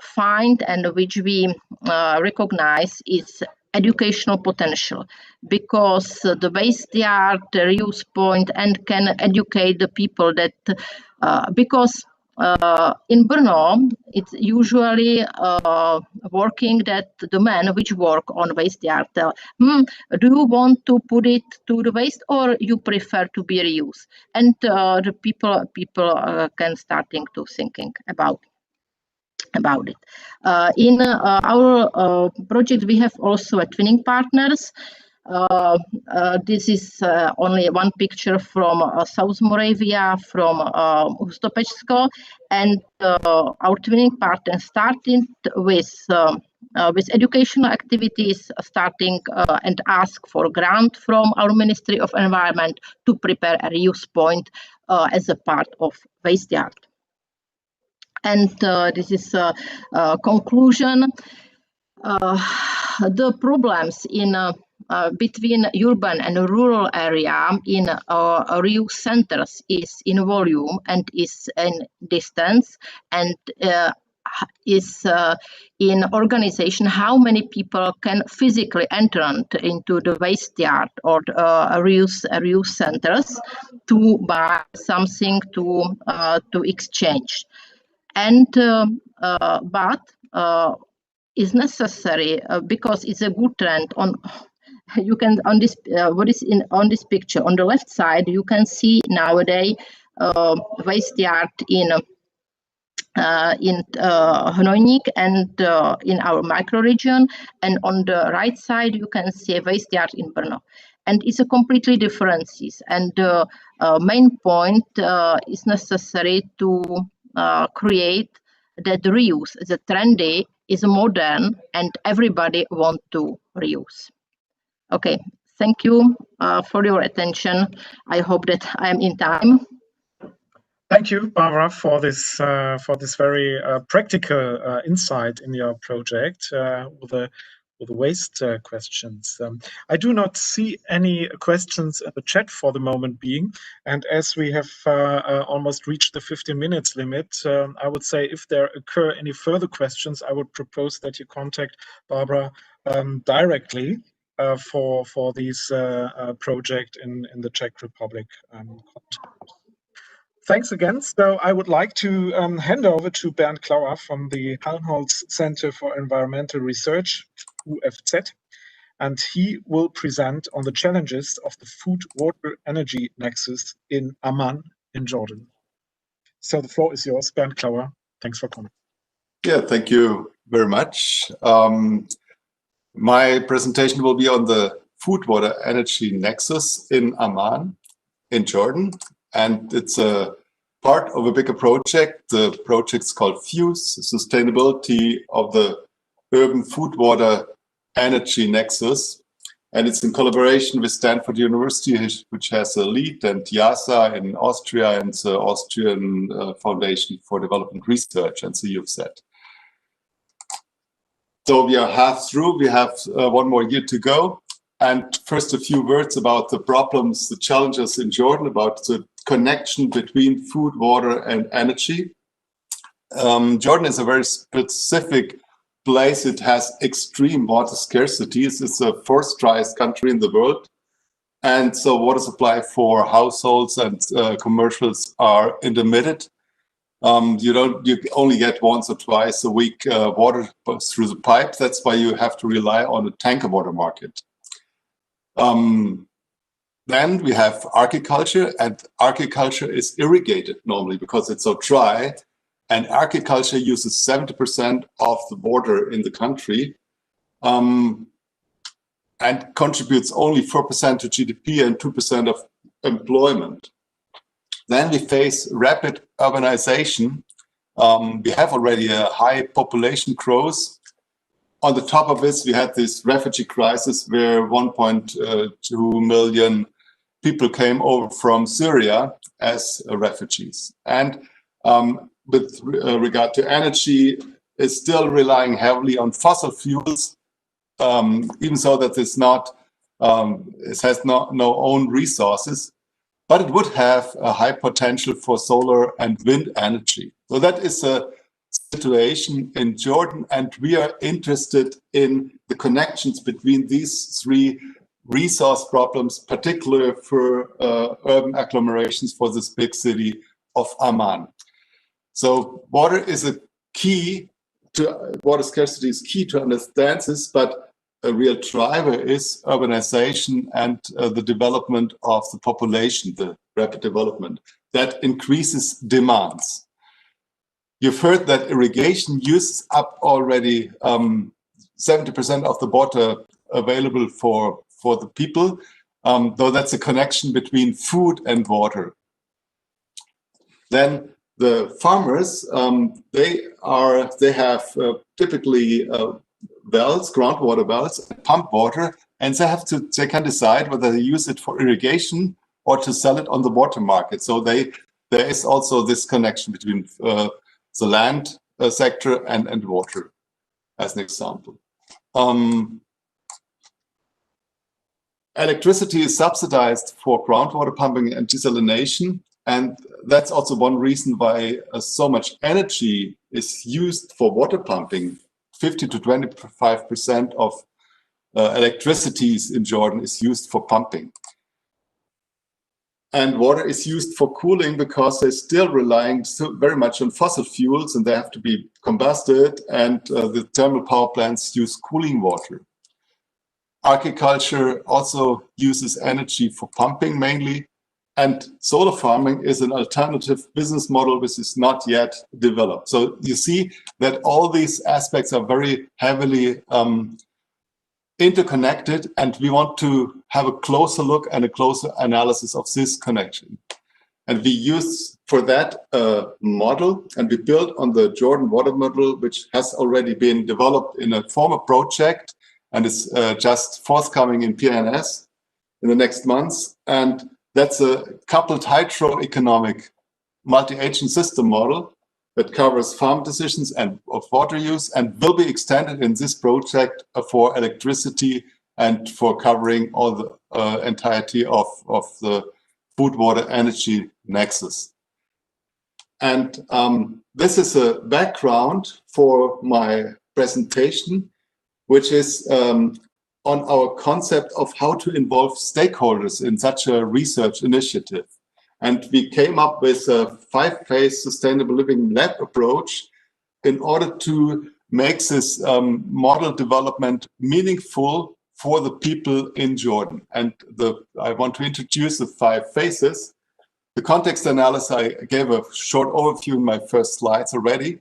find and which we recognize is educational potential, because the waste yard, the reuse point, and can educate the people that because in Brno it's usually working that the men which work on waste yard tell, do you want to put it to the waste or you prefer to be reused? And the people can starting to thinking about it. In our project, we have also a twinning partners. This is only one picture from South Moravia, from Hustopečsko, and our twinning partner started with educational activities, starting and ask for grant from our Ministry of Environment to prepare a reuse point as a part of waste yard. And this is a conclusion. The problems in between urban and rural area in reuse centers is in volume and is in distance, and is in organization, how many people can physically enter into the waste yard or reuse centers to buy something to exchange. And but is necessary because it's a good trend. On you can on this what is in on this picture on the left side, you can see nowadays waste yard in in Hononik and in our microregion, and on the right side you can see a waste yard in Brno, and it's a completely differences. And the main point is necessary to create that reuse. The trendy is modern, and everybody want to reuse. Okay, thank you for your attention. I hope that I am in time. Thank you, Barbara, for this very practical insight in your project with the waste questions. I do not see any questions in the chat for the moment being, and as we have almost reached the 15 minutes limit, I would say if there occur any further questions, I would propose that you contact Barbara directly for this project in the Czech Republic. Thanks again. So I would like to hand over to Bernd Klauer from the Helmholtz Center for Environmental Research, UFZ, and he will present on the challenges of the food-water-energy nexus in Amman in Jordan. So the floor is yours, Bernd Klauer. Thanks for coming. Yeah, thank you very much. My presentation will be on the food-water-energy nexus in Amman in Jordan. And it's a part of a bigger project. The project's called FUSE, Sustainability of the Urban Food Water Energy Nexus. And it's in collaboration with Stanford University, which has a lead, and YASA in Austria, and the Austrian Foundation for Development Research, and the UFZ. So we are half through. We have 1 more year to go. And first, a few words about the problems, the challenges in Jordan, about the connection between food, water, and energy. Jordan is a very specific place. It has extreme water scarcity. It's the 4th driest country in the world. And so water supply for households and commercials are intermittent. You only get once or twice a week water through the pipe. That's why you have to rely on a tanker water market. Then we have agriculture, and agriculture is irrigated normally because it's so dry, and agriculture uses 70% of the water in the country and contributes only 4% to GDP and 2% of employment. Then we face rapid urbanization. We have already a high population growth. On the top of this, we had this refugee crisis where 1.2 million people came over from Syria as refugees. And with regard to energy, it's still relying heavily on fossil fuels, even so that it's not, it has no own resources, but it would have a high potential for solar and wind energy. So that is a situation in Jordan, and we are interested in the connections between these 3 resource problems, particularly for urban agglomerations for this big city of Amman. So water is a key to, water scarcity is key to understand this, but a real driver is urbanization and the development of the population, the rapid development that increases demands. You've heard that irrigation uses up already 70% of the water available for the people, though that's a connection between food and water. Then the farmers, they have typically wells, groundwater wells, pump water, and they can decide whether they use it for irrigation or to sell it on the water market. So there is also this connection between the land sector and water, as an example. Electricity is subsidized for groundwater pumping and desalination, and that's also one reason why so much energy is used for water pumping. 50 to 25% of electricity in Jordan is used for pumping. And water is used for cooling because they're still relying very much on fossil fuels, and they have to be combusted, and the thermal power plants use cooling water. Agriculture also uses energy for pumping mainly, And solar farming is an alternative business model which is not yet developed. So you see that all these aspects are very heavily interconnected, and we want to have a closer look and a closer analysis of this connection. And we use for that a model, and we built on the Jordan water model, which has already been developed in a former project and is just forthcoming in PNS in the next months. And that's a coupled hydro-economic multi-agent system model that covers farm decisions and of water use, and will be extended in this project for electricity and for covering all the entirety of the food, water, energy nexus. And this is a background for my presentation, which is on our concept of how to involve stakeholders in such a research initiative. And we came up with a 5-phase sustainable living lab approach in order to make this model development meaningful for the people in Jordan. And I want to introduce the 5 phases. The context analysis, I gave a short overview in my first slides already.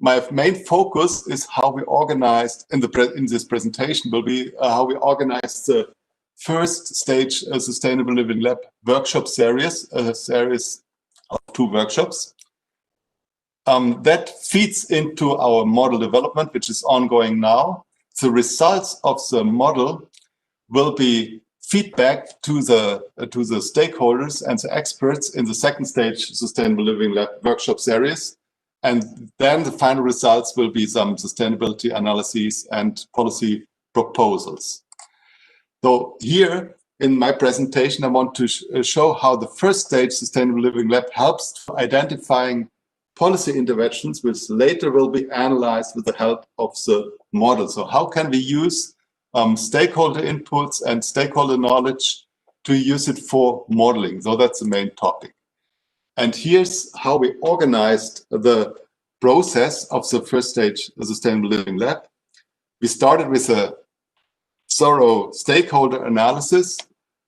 My main focus is how we organized in this presentation will be how we organized the first stage Sustainable Living Lab workshop series, a series of 2 workshops. That feeds into our model development, which is ongoing now. The results of the model will be feedback to the stakeholders and the experts in the second stage Sustainable Living Lab workshop series. And then the final results will be some sustainability analyses and policy proposals. So here in my presentation, I want to show how the first stage Sustainable Living Lab helps identifying policy interventions, which later will be analyzed with the help of the model. So how can we use stakeholder inputs and stakeholder knowledge to use it for modeling? So that's the main topic. And here's how we organized the process of the first stage Sustainable Living Lab. We started with a thorough stakeholder analysis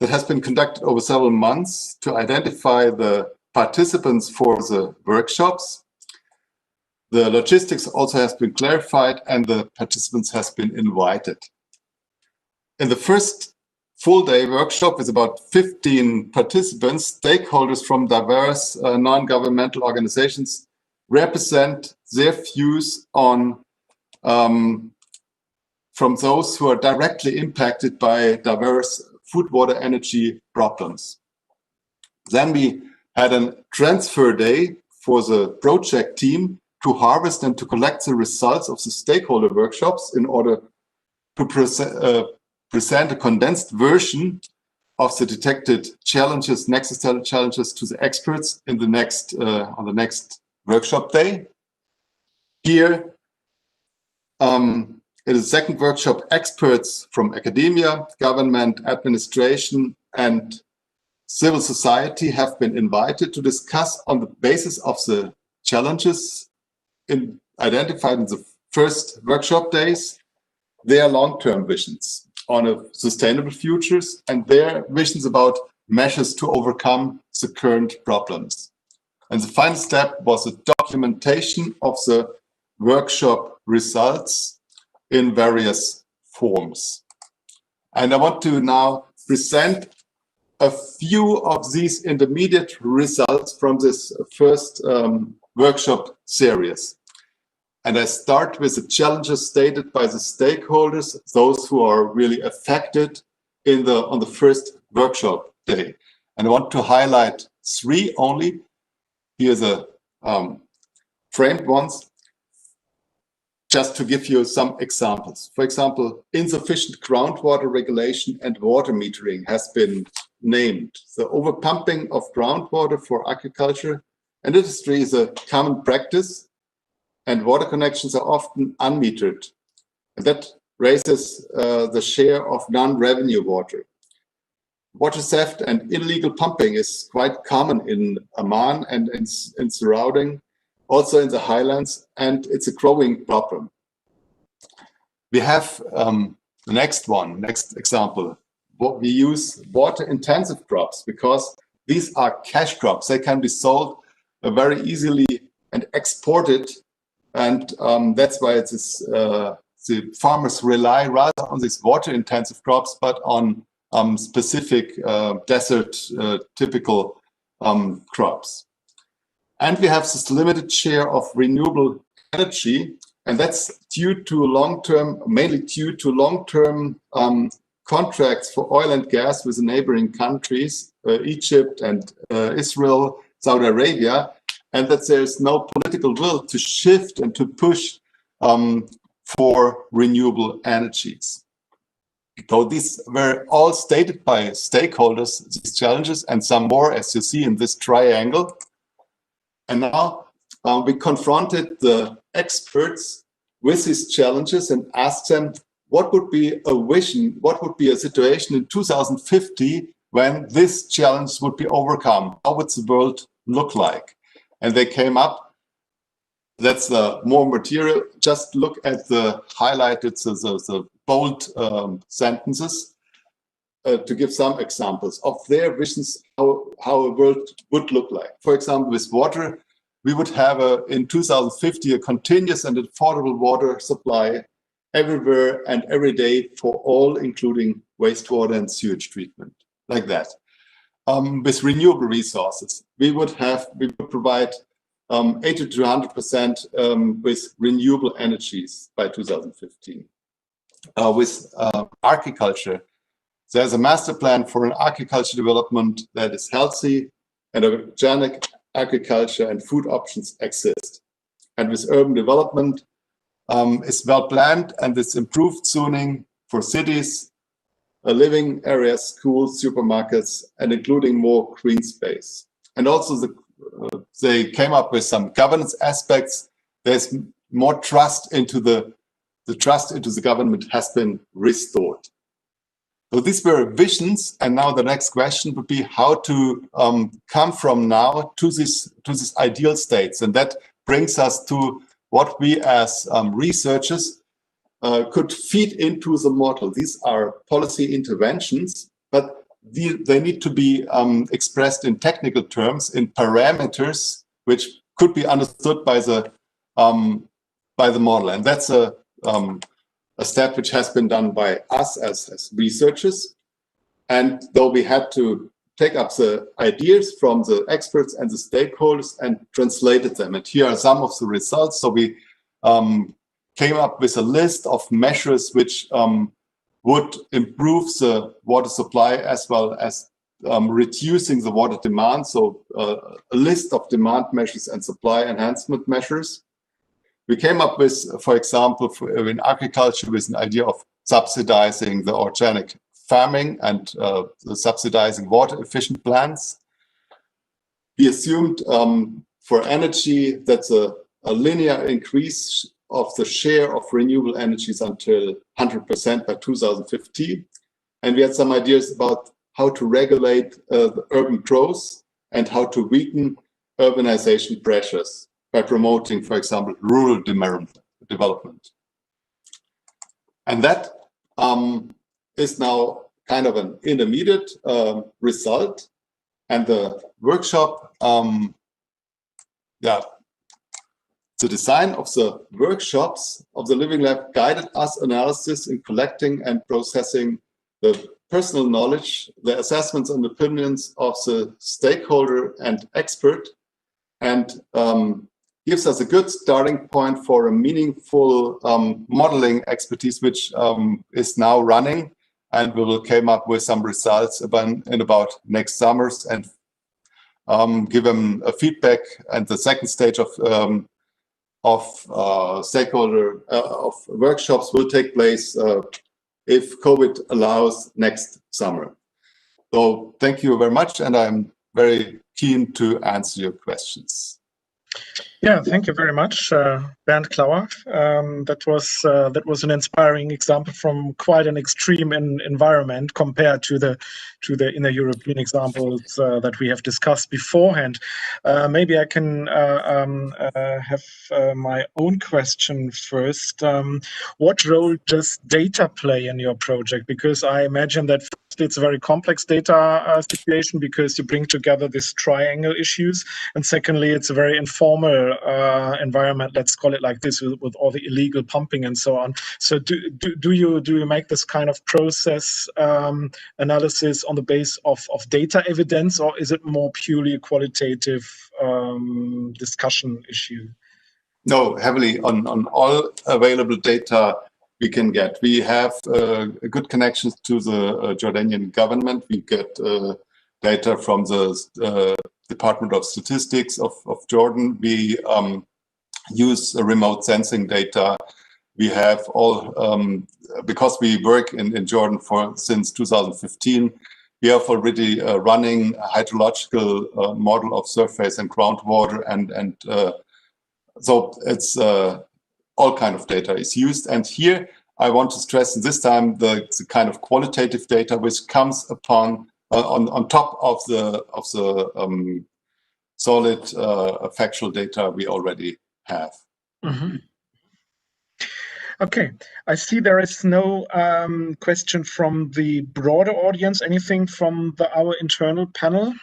that has been conducted over several months to identify the participants for the workshops. The logistics also has been clarified and the participants has been invited. In the first full-day workshop with about 15 participants, stakeholders from diverse non-governmental organizations represent their views on from those who are directly impacted by diverse food, water, energy problems. Then we had a transfer day for the project team to harvest and to collect the results of the stakeholder workshops in order to present a condensed version of the detected challenges, nexus challenges to the experts in the next on the next workshop day. Here, in the second workshop, experts from academia, government, administration, and civil society have been invited to discuss on the basis of the challenges identified in the first workshop days, their long-term visions on a sustainable futures and their visions about measures to overcome the current problems. And the final step was a documentation of the workshop results in various forms. And I want to now present a few of these intermediate results from this first workshop series. And I start with the challenges stated by the stakeholders, those who are really affected on the first workshop day. And I want to highlight 3 only. Here's a framed ones, just to give you some examples. For example, insufficient groundwater regulation and water metering has been named. The overpumping of groundwater for agriculture and industry is a common practice, and water connections are often unmetered. And that raises the share of non-revenue water. Water theft and illegal pumping is quite common in Amman and in surrounding, also in the highlands, and it's a growing problem. We have the next example. We use water-intensive crops because These are cash crops. They can be sold very easily and exported. And that's why it is, the farmers rely rather on these water-intensive crops, but on specific desert typical crops. And we have this limited share of renewable energy, and that's due to long-term, mainly due to long-term contracts for oil and gas with the neighboring countries, Egypt and Israel, Saudi Arabia, and that there's no political will to shift and to push for renewable energies. So these were all stated by stakeholders, these challenges, and some more, as you see in this triangle. And now we confronted the experts with these challenges and asked them, what would be a vision, what would be a situation in 2050 when this challenge would be overcome? How would the world look like? And they came up, that's more material, just look at the highlighted, the bold sentences to give some examples of their visions, how a world would look like. For example, with water, we would have in 2050 a continuous and affordable water supply everywhere and every day for all, including wastewater and sewage treatment, like that. With renewable resources, we would provide 80 to 100% with renewable energies by 2015. With agriculture, there's a master plan for an agriculture development that is healthy and organic agriculture and food options exist. And with urban development, it's well planned and it's improved zoning for cities, living areas, schools, supermarkets, and including more green space. And also they came up with some governance aspects. There's more trust into the trust into the government has been restored. So these were visions, and now the next question would be how to come from now to this ideal states, and that brings us to what we as researchers could feed into the model. These are policy interventions, but they need to be expressed in technical terms, in parameters, which could be understood by the model, and that's a step which has been done by us as researchers. And though we had to take up the ideas from the experts and the stakeholders and translated them. And here are some of the results. So we came up with a list of measures which would improve the water supply as well as reducing the water demand. So a list of demand measures and supply enhancement measures. We came up with, for example, in agriculture, with an idea of subsidizing the organic farming and subsidizing water efficient plants. We assumed for energy that's a linear increase of the share of renewable energies until 100% by 2050. And we had some ideas about how to regulate the urban growth and how to weaken urbanization pressures by promoting, for example, rural development. And that is now kind of an intermediate result. And the workshop, the design of the workshops of the Living Lab guided us analysis in collecting and processing the personal knowledge, the assessments and opinions of the stakeholder and expert, and gives us a good starting point for a meaningful modeling expertise, which is now running, and we will come up with some results in about next summers and give them a feedback. And the second stage of stakeholder of workshops will take place if COVID allows next summer. So thank you very much, and I'm very keen to answer your questions. Yeah, thank you very much, Bernd Klauer. That was an inspiring example from quite an extreme environment compared to the inner European examples that we have discussed beforehand. Maybe I can have my own question first. What role does data play in your project? Because I imagine that Firstly, it's a very complex data situation because you bring together these triangle issues, and secondly, it's a very informal environment. Let's call it like this, with all the illegal pumping and so on. So, do you make this kind of process analysis on the base of data evidence, or is it more purely a qualitative discussion issue? No, heavily on all available data we can get. We have good connections to the Jordanian government. We get data from the Department of Statistics of Jordan. We use remote sensing data. We have all, because we work in Jordan since 2015, we have already running a hydrological model of surface and groundwater, and so it's all kind of data is used. And here I want to stress this time the kind of qualitative data which comes upon on top of the solid factual data we already have. Mm-hmm. Okay, I see there is no question from the broader audience. Anything from our internal panel?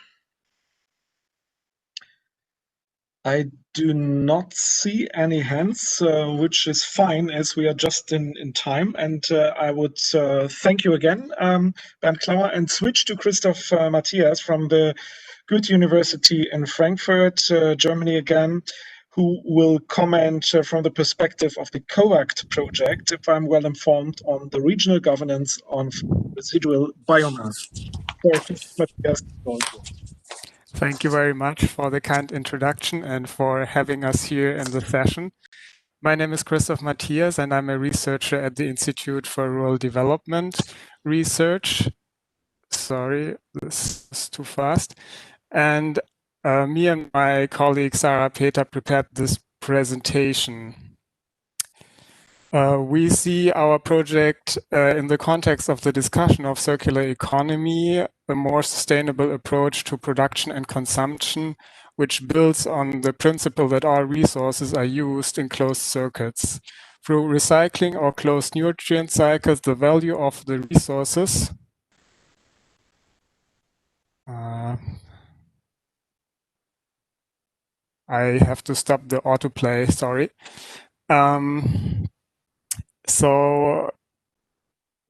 I do not see any hands, which is fine as we are just in time. And I would thank you again, Bernd Klauer, and switch to Christoph Matthias from the Goethe University in Frankfurt, Germany again, who will comment from the perspective of the COACT project, if I'm well informed, on the regional governance on residual biomass. Matthias, thank you very much for the kind introduction and for having us here in the session. My name is Christoph Matthias, and I'm a researcher at the Institute for Rural Development Research. Sorry, this is too fast. And me and my colleague Sarah Peter prepared this presentation. We see our project in the context of the discussion of circular economy, a more sustainable approach to production and consumption, which builds on the principle that all resources are used in closed circuits. Through recycling or closed nutrient cycles, the value of the resources I have to stop the autoplay, sorry. So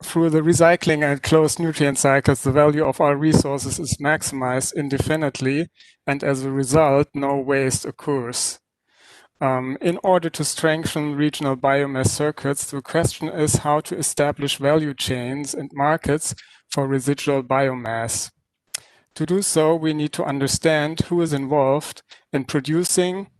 through the recycling and closed nutrient cycles, the value of our resources is maximized indefinitely, and as a result, no waste occurs. In order to strengthen regional biomass circuits, the question is how to establish value chains and markets for residual biomass. To do so, we need to understand who is involved in producing,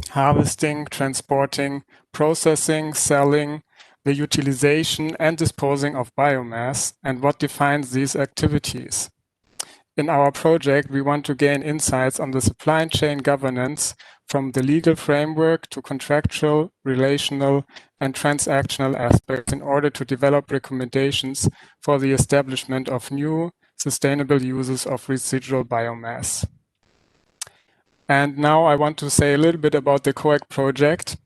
harvesting, transporting, processing, selling, the utilization and disposing of biomass, and what defines these activities. In our project, we want to gain insights on the supply chain governance from the legal framework to contractual, relational, and transactional aspects in order to develop recommendations for the establishment of new sustainable uses of residual biomass. And now I want to say a little bit about the COACT project.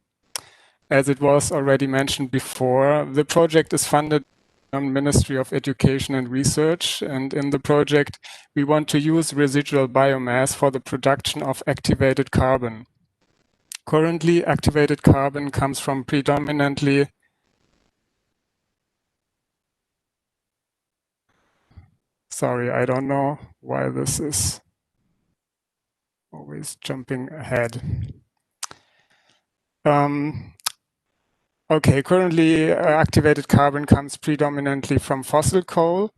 As it was already mentioned before, the project is funded by the Ministry of Education and Research, and in the project we want to use residual biomass for the production of activated carbon. Currently, activated carbon comes from predominantly sorry, I don't know why this is always jumping ahead. Okay, currently activated carbon comes predominantly from fossil coal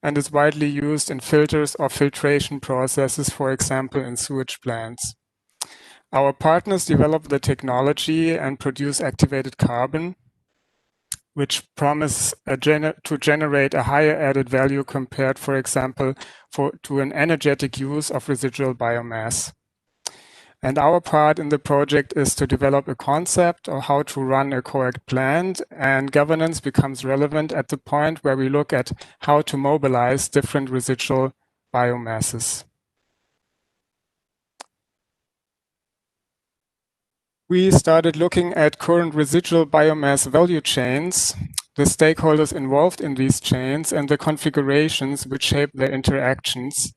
and is widely used in filters or filtration processes, for example, in sewage plants. Our partners develop the technology and produce activated carbon, which promise to generate a higher added value compared, for example, to an energetic use of residual biomass. And our part in the project is to develop a concept of how to run a COACT plant, and governance becomes relevant at the point where we look at how to mobilize different residual biomasses. We started looking at current residual biomass value chains the stakeholders involved in these chains, and the configurations which shape their interactions.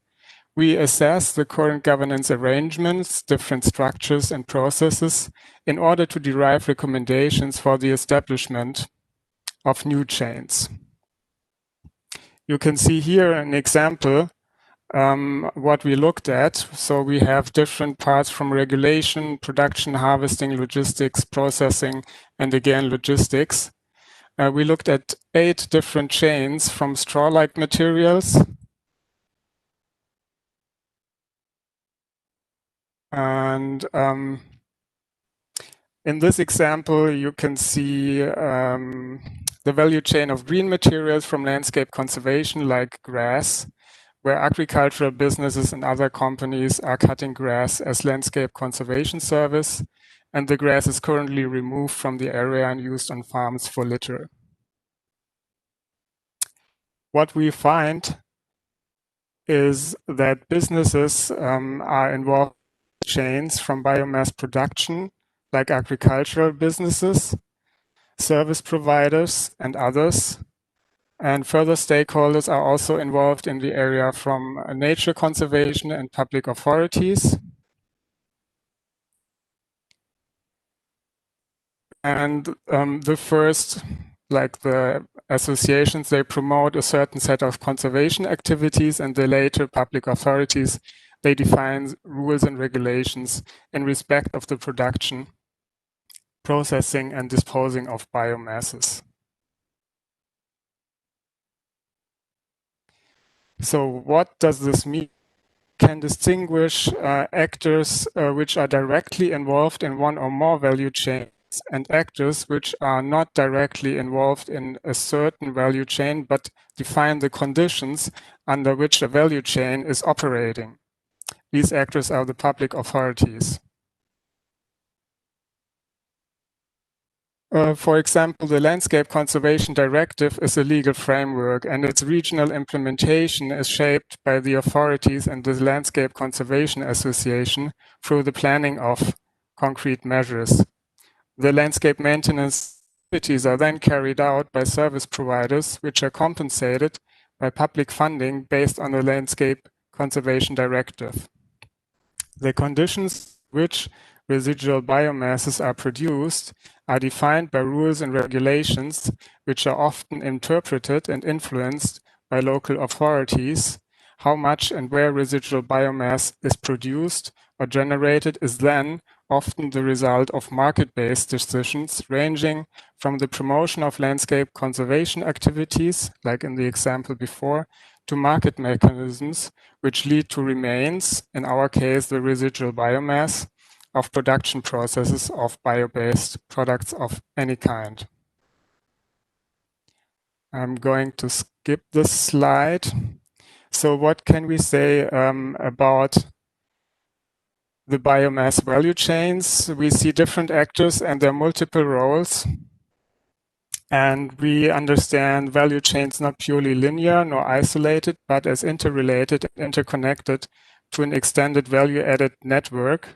We assess the current governance arrangements, different structures and processes in order to derive recommendations for the establishment of new chains. You can see here an example what we looked at. So we have different parts from regulation, production, harvesting, logistics, processing, and again, logistics. We looked at 8 different chains from straw-like materials. And in this example, you can see the value chain of green materials from landscape conservation, like grass, where agricultural businesses and other companies are cutting grass as landscape conservation service, and the grass is currently removed from the area and used on farms for litter. What we find is that businesses are involved in chains from biomass production, like agricultural businesses, service providers, and others. And further stakeholders are also involved in the area from nature conservation and public authorities. And the first, like the associations, they promote a certain set of conservation activities, and the later public authorities, they define rules and regulations in respect of the production, processing, and disposing of biomasses. So what does this mean? Can distinguish actors which are directly involved in one or more value chains and actors which are not directly involved in a certain value chain but define the conditions under which a value chain is operating. These actors are the public authorities. For example, the Landscape Conservation Directive is a legal framework, and its regional implementation is shaped by the authorities and the Landscape Conservation Association through the planning of concrete measures. The landscape maintenance activities are then carried out by service providers, which are compensated by public funding based on the Landscape Conservation Directive. The conditions which residual biomasses are produced are defined by rules and regulations, which are often interpreted and influenced by local authorities. How much and where residual biomass is produced or generated is then often the result of market-based decisions ranging from the promotion of landscape conservation activities, like in the example before, to market mechanisms which lead to remains, in our case the residual biomass, of production processes of bio-based products of any kind. I'm going to skip this slide. So what can we say about the biomass value chains? We see different actors and their multiple roles. And we understand value chains not purely linear nor isolated, but as interrelated and interconnected to an extended value-added network.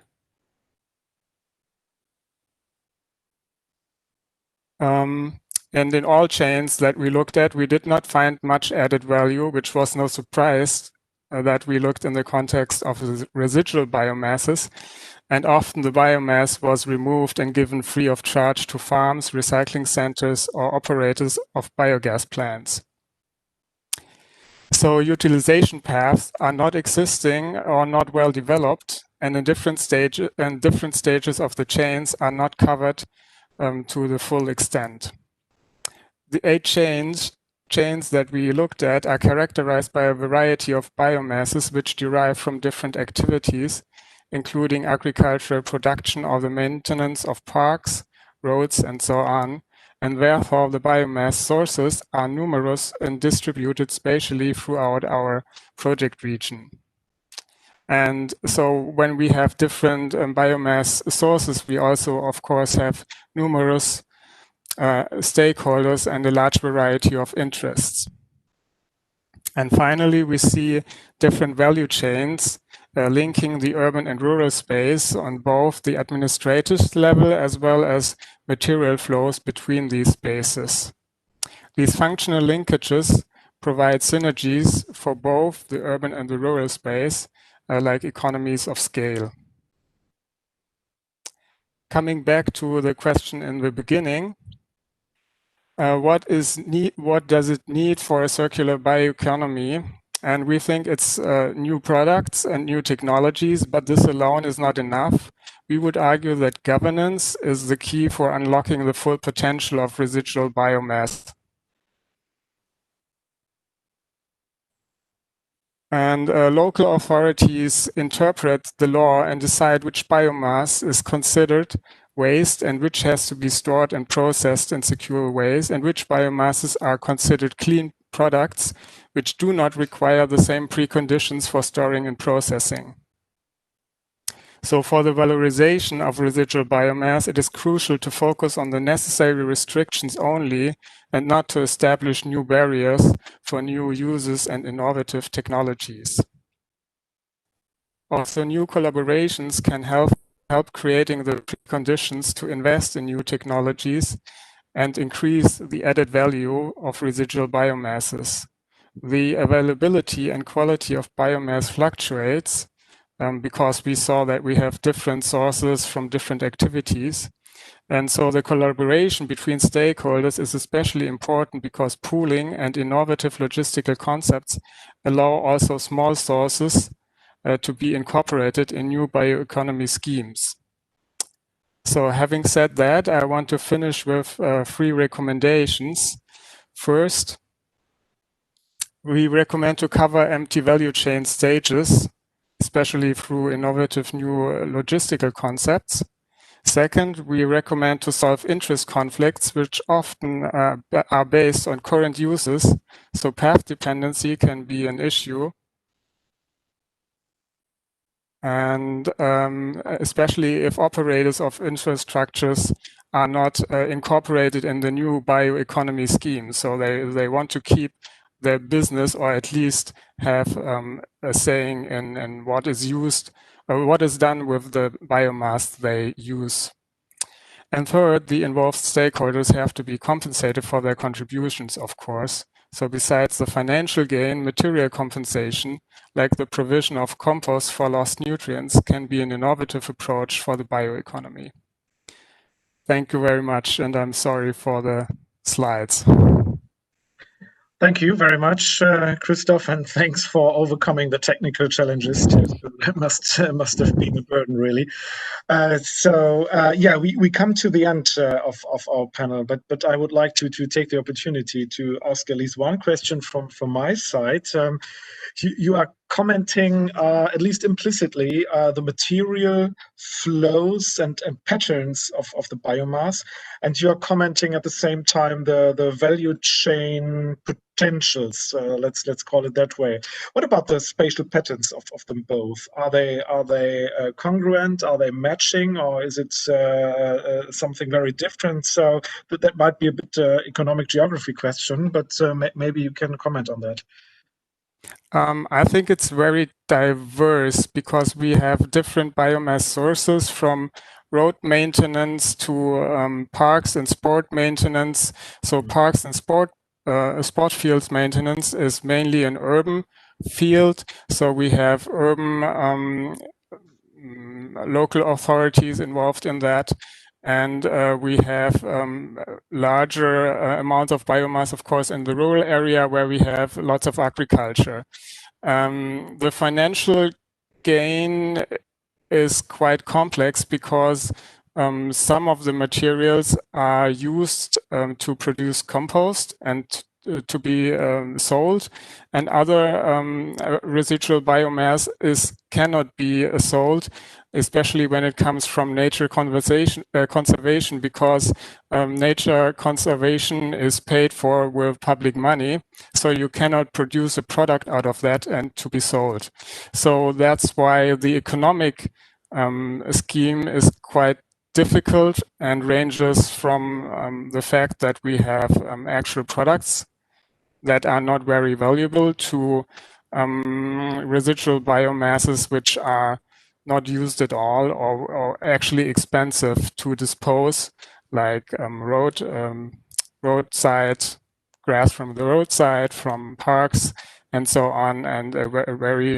And in all chains that we looked at, we did not find much added value, which was no surprise that we looked in the context of residual biomasses. And often the biomass was removed and given free of charge to farms, recycling centers, or operators of biogas plants. So utilization paths are not existing or not well developed, and in different stages of the chains are not covered to the full extent. The 8 chains that we looked at are characterized by a variety of biomasses which derive from different activities, including agricultural production or the maintenance of parks, roads, and so on. And therefore, the biomass sources are numerous and distributed spatially throughout our project region. And so when we have different biomass sources, we also, of course, have numerous stakeholders and a large variety of interests. And finally, we see different value chains linking the urban and rural space on both the administrative level as well as material flows between these spaces. These functional linkages provide synergies for both the urban and the rural space, like economies of scale. Coming back to the question in the beginning, what does it need for a circular bioeconomy? And we think it's new products and new technologies, but this alone is not enough. We would argue that governance is the key for unlocking the full potential of residual biomass. And local authorities interpret the law and decide which biomass is considered waste and which has to be stored and processed in secure ways, and which biomasses are considered clean products which do not require the same preconditions for storing and processing. So for the valorization of residual biomass, it is crucial to focus on the necessary restrictions only and not to establish new barriers for new uses and innovative technologies. Also, new collaborations can help creating the preconditions to invest in new technologies and increase the added value of residual biomasses. The availability and quality of biomass fluctuates because we saw that we have different sources from different activities. And so the collaboration between stakeholders is especially important because pooling and innovative logistical concepts allow also small sources to be incorporated in new bioeconomy schemes. So having said that, I want to finish with 3 recommendations. First, we recommend to cover empty value chain stages, especially through innovative new logistical concepts. Second, we recommend to solve interest conflicts, which often are based on current uses, so path dependency can be an issue. And especially if operators of infrastructures are not incorporated in the new bioeconomy scheme. So they want to keep their business, or at least have a saying in what is used, or what is done with the biomass they use. And third, the involved stakeholders have to be compensated for their contributions, of course. So besides the financial gain, material compensation, like the provision of compost for lost nutrients, can be an innovative approach for the bioeconomy. Thank you very much, and I'm sorry for the slides. Thank you very much, Christoph, and thanks for overcoming the technical challenges. That must have been a burden, really. Yeah, we come to the end of our panel, but I would like to take the opportunity to ask at least one question from my side. You are commenting, at least implicitly, the material flows and patterns of the biomass, and you are commenting at the same time the value chain potentials. Let's call it that way. What about the spatial patterns of them both? Are they congruent? Are they matching, or is it something very different? So that might be a bit economic geography question, but maybe you can comment on that. I think it's very diverse because we have different biomass sources, from road maintenance to parks and sport maintenance. So parks and sport fields maintenance is mainly an urban field. So we have urban local authorities involved in that. And we have larger amounts of biomass, of course, in the rural area where we have lots of agriculture. The financial gain is quite complex because some of the materials are used to produce compost and to be sold, and other residual biomass cannot be sold, especially when it comes from nature conservation, because nature conservation is paid for with public money. So you cannot produce a product out of that and to be sold. So that's why the economic scheme is quite difficult and ranges from the fact that we have actual products that are not very valuable to residual biomasses which are not used at all, or actually expensive to dispose, like roadside grass from the roadside, from parks, and so on, and a very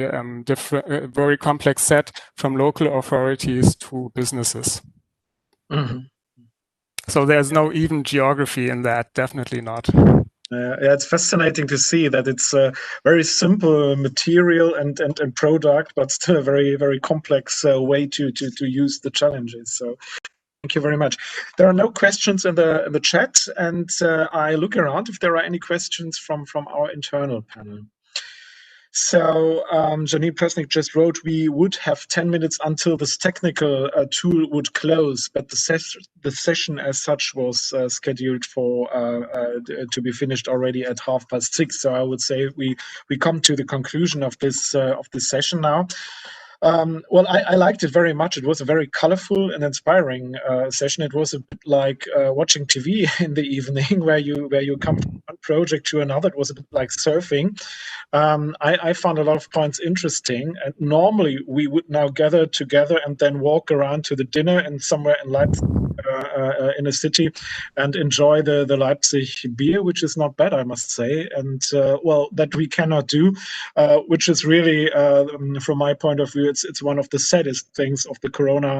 different, very complex set from local authorities to businesses. Mhm. So there's no even geography in that, definitely not. Yeah, it's fascinating to see that it's a very simple material and product, but still a very, very complex way to use the challenges. So thank you very much. There are no questions in the chat, and I look around if there are any questions from our internal panel. So Janine Presnick just wrote, we would have 10 minutes until this technical tool would close, but the session as such was scheduled for to be finished already at 6:30. So I would say we come to the conclusion of this session now. Well, I liked it very much. It was a very colorful and inspiring session. It was a bit like watching TV in the evening, where you come from one project to another. It was a bit like surfing. I found a lot of points interesting. And normally we would now gather together and then walk around to the dinner and somewhere in Leipzig, in a city, and enjoy the Leipzig beer, which is not bad, I must say. And well, that we cannot do, which is really, from my point of view, it's one of the saddest things of the Corona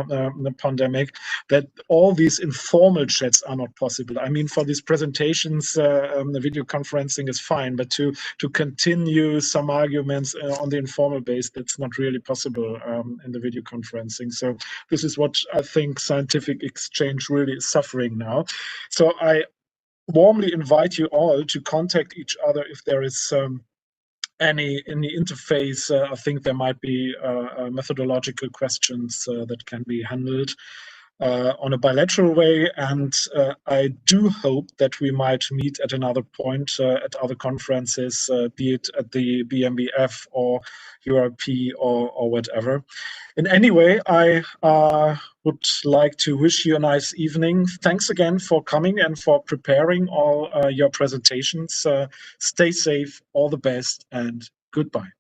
pandemic, that all these informal chats are not possible. I mean, for these presentations, the video conferencing is fine, but to continue some arguments on the informal base, that's not really possible in the video conferencing. So this is what I think scientific exchange really is suffering now. So I warmly invite you all to contact each other if there is any in the interface. I think there might be methodological questions that can be handled on a bilateral way, and I do hope that we might meet at another point at other conferences, be it at the BMBF or URP or whatever. In any way, I would like to wish you a nice evening. Thanks again for coming and for preparing all your presentations. Stay safe, all the best, and goodbye.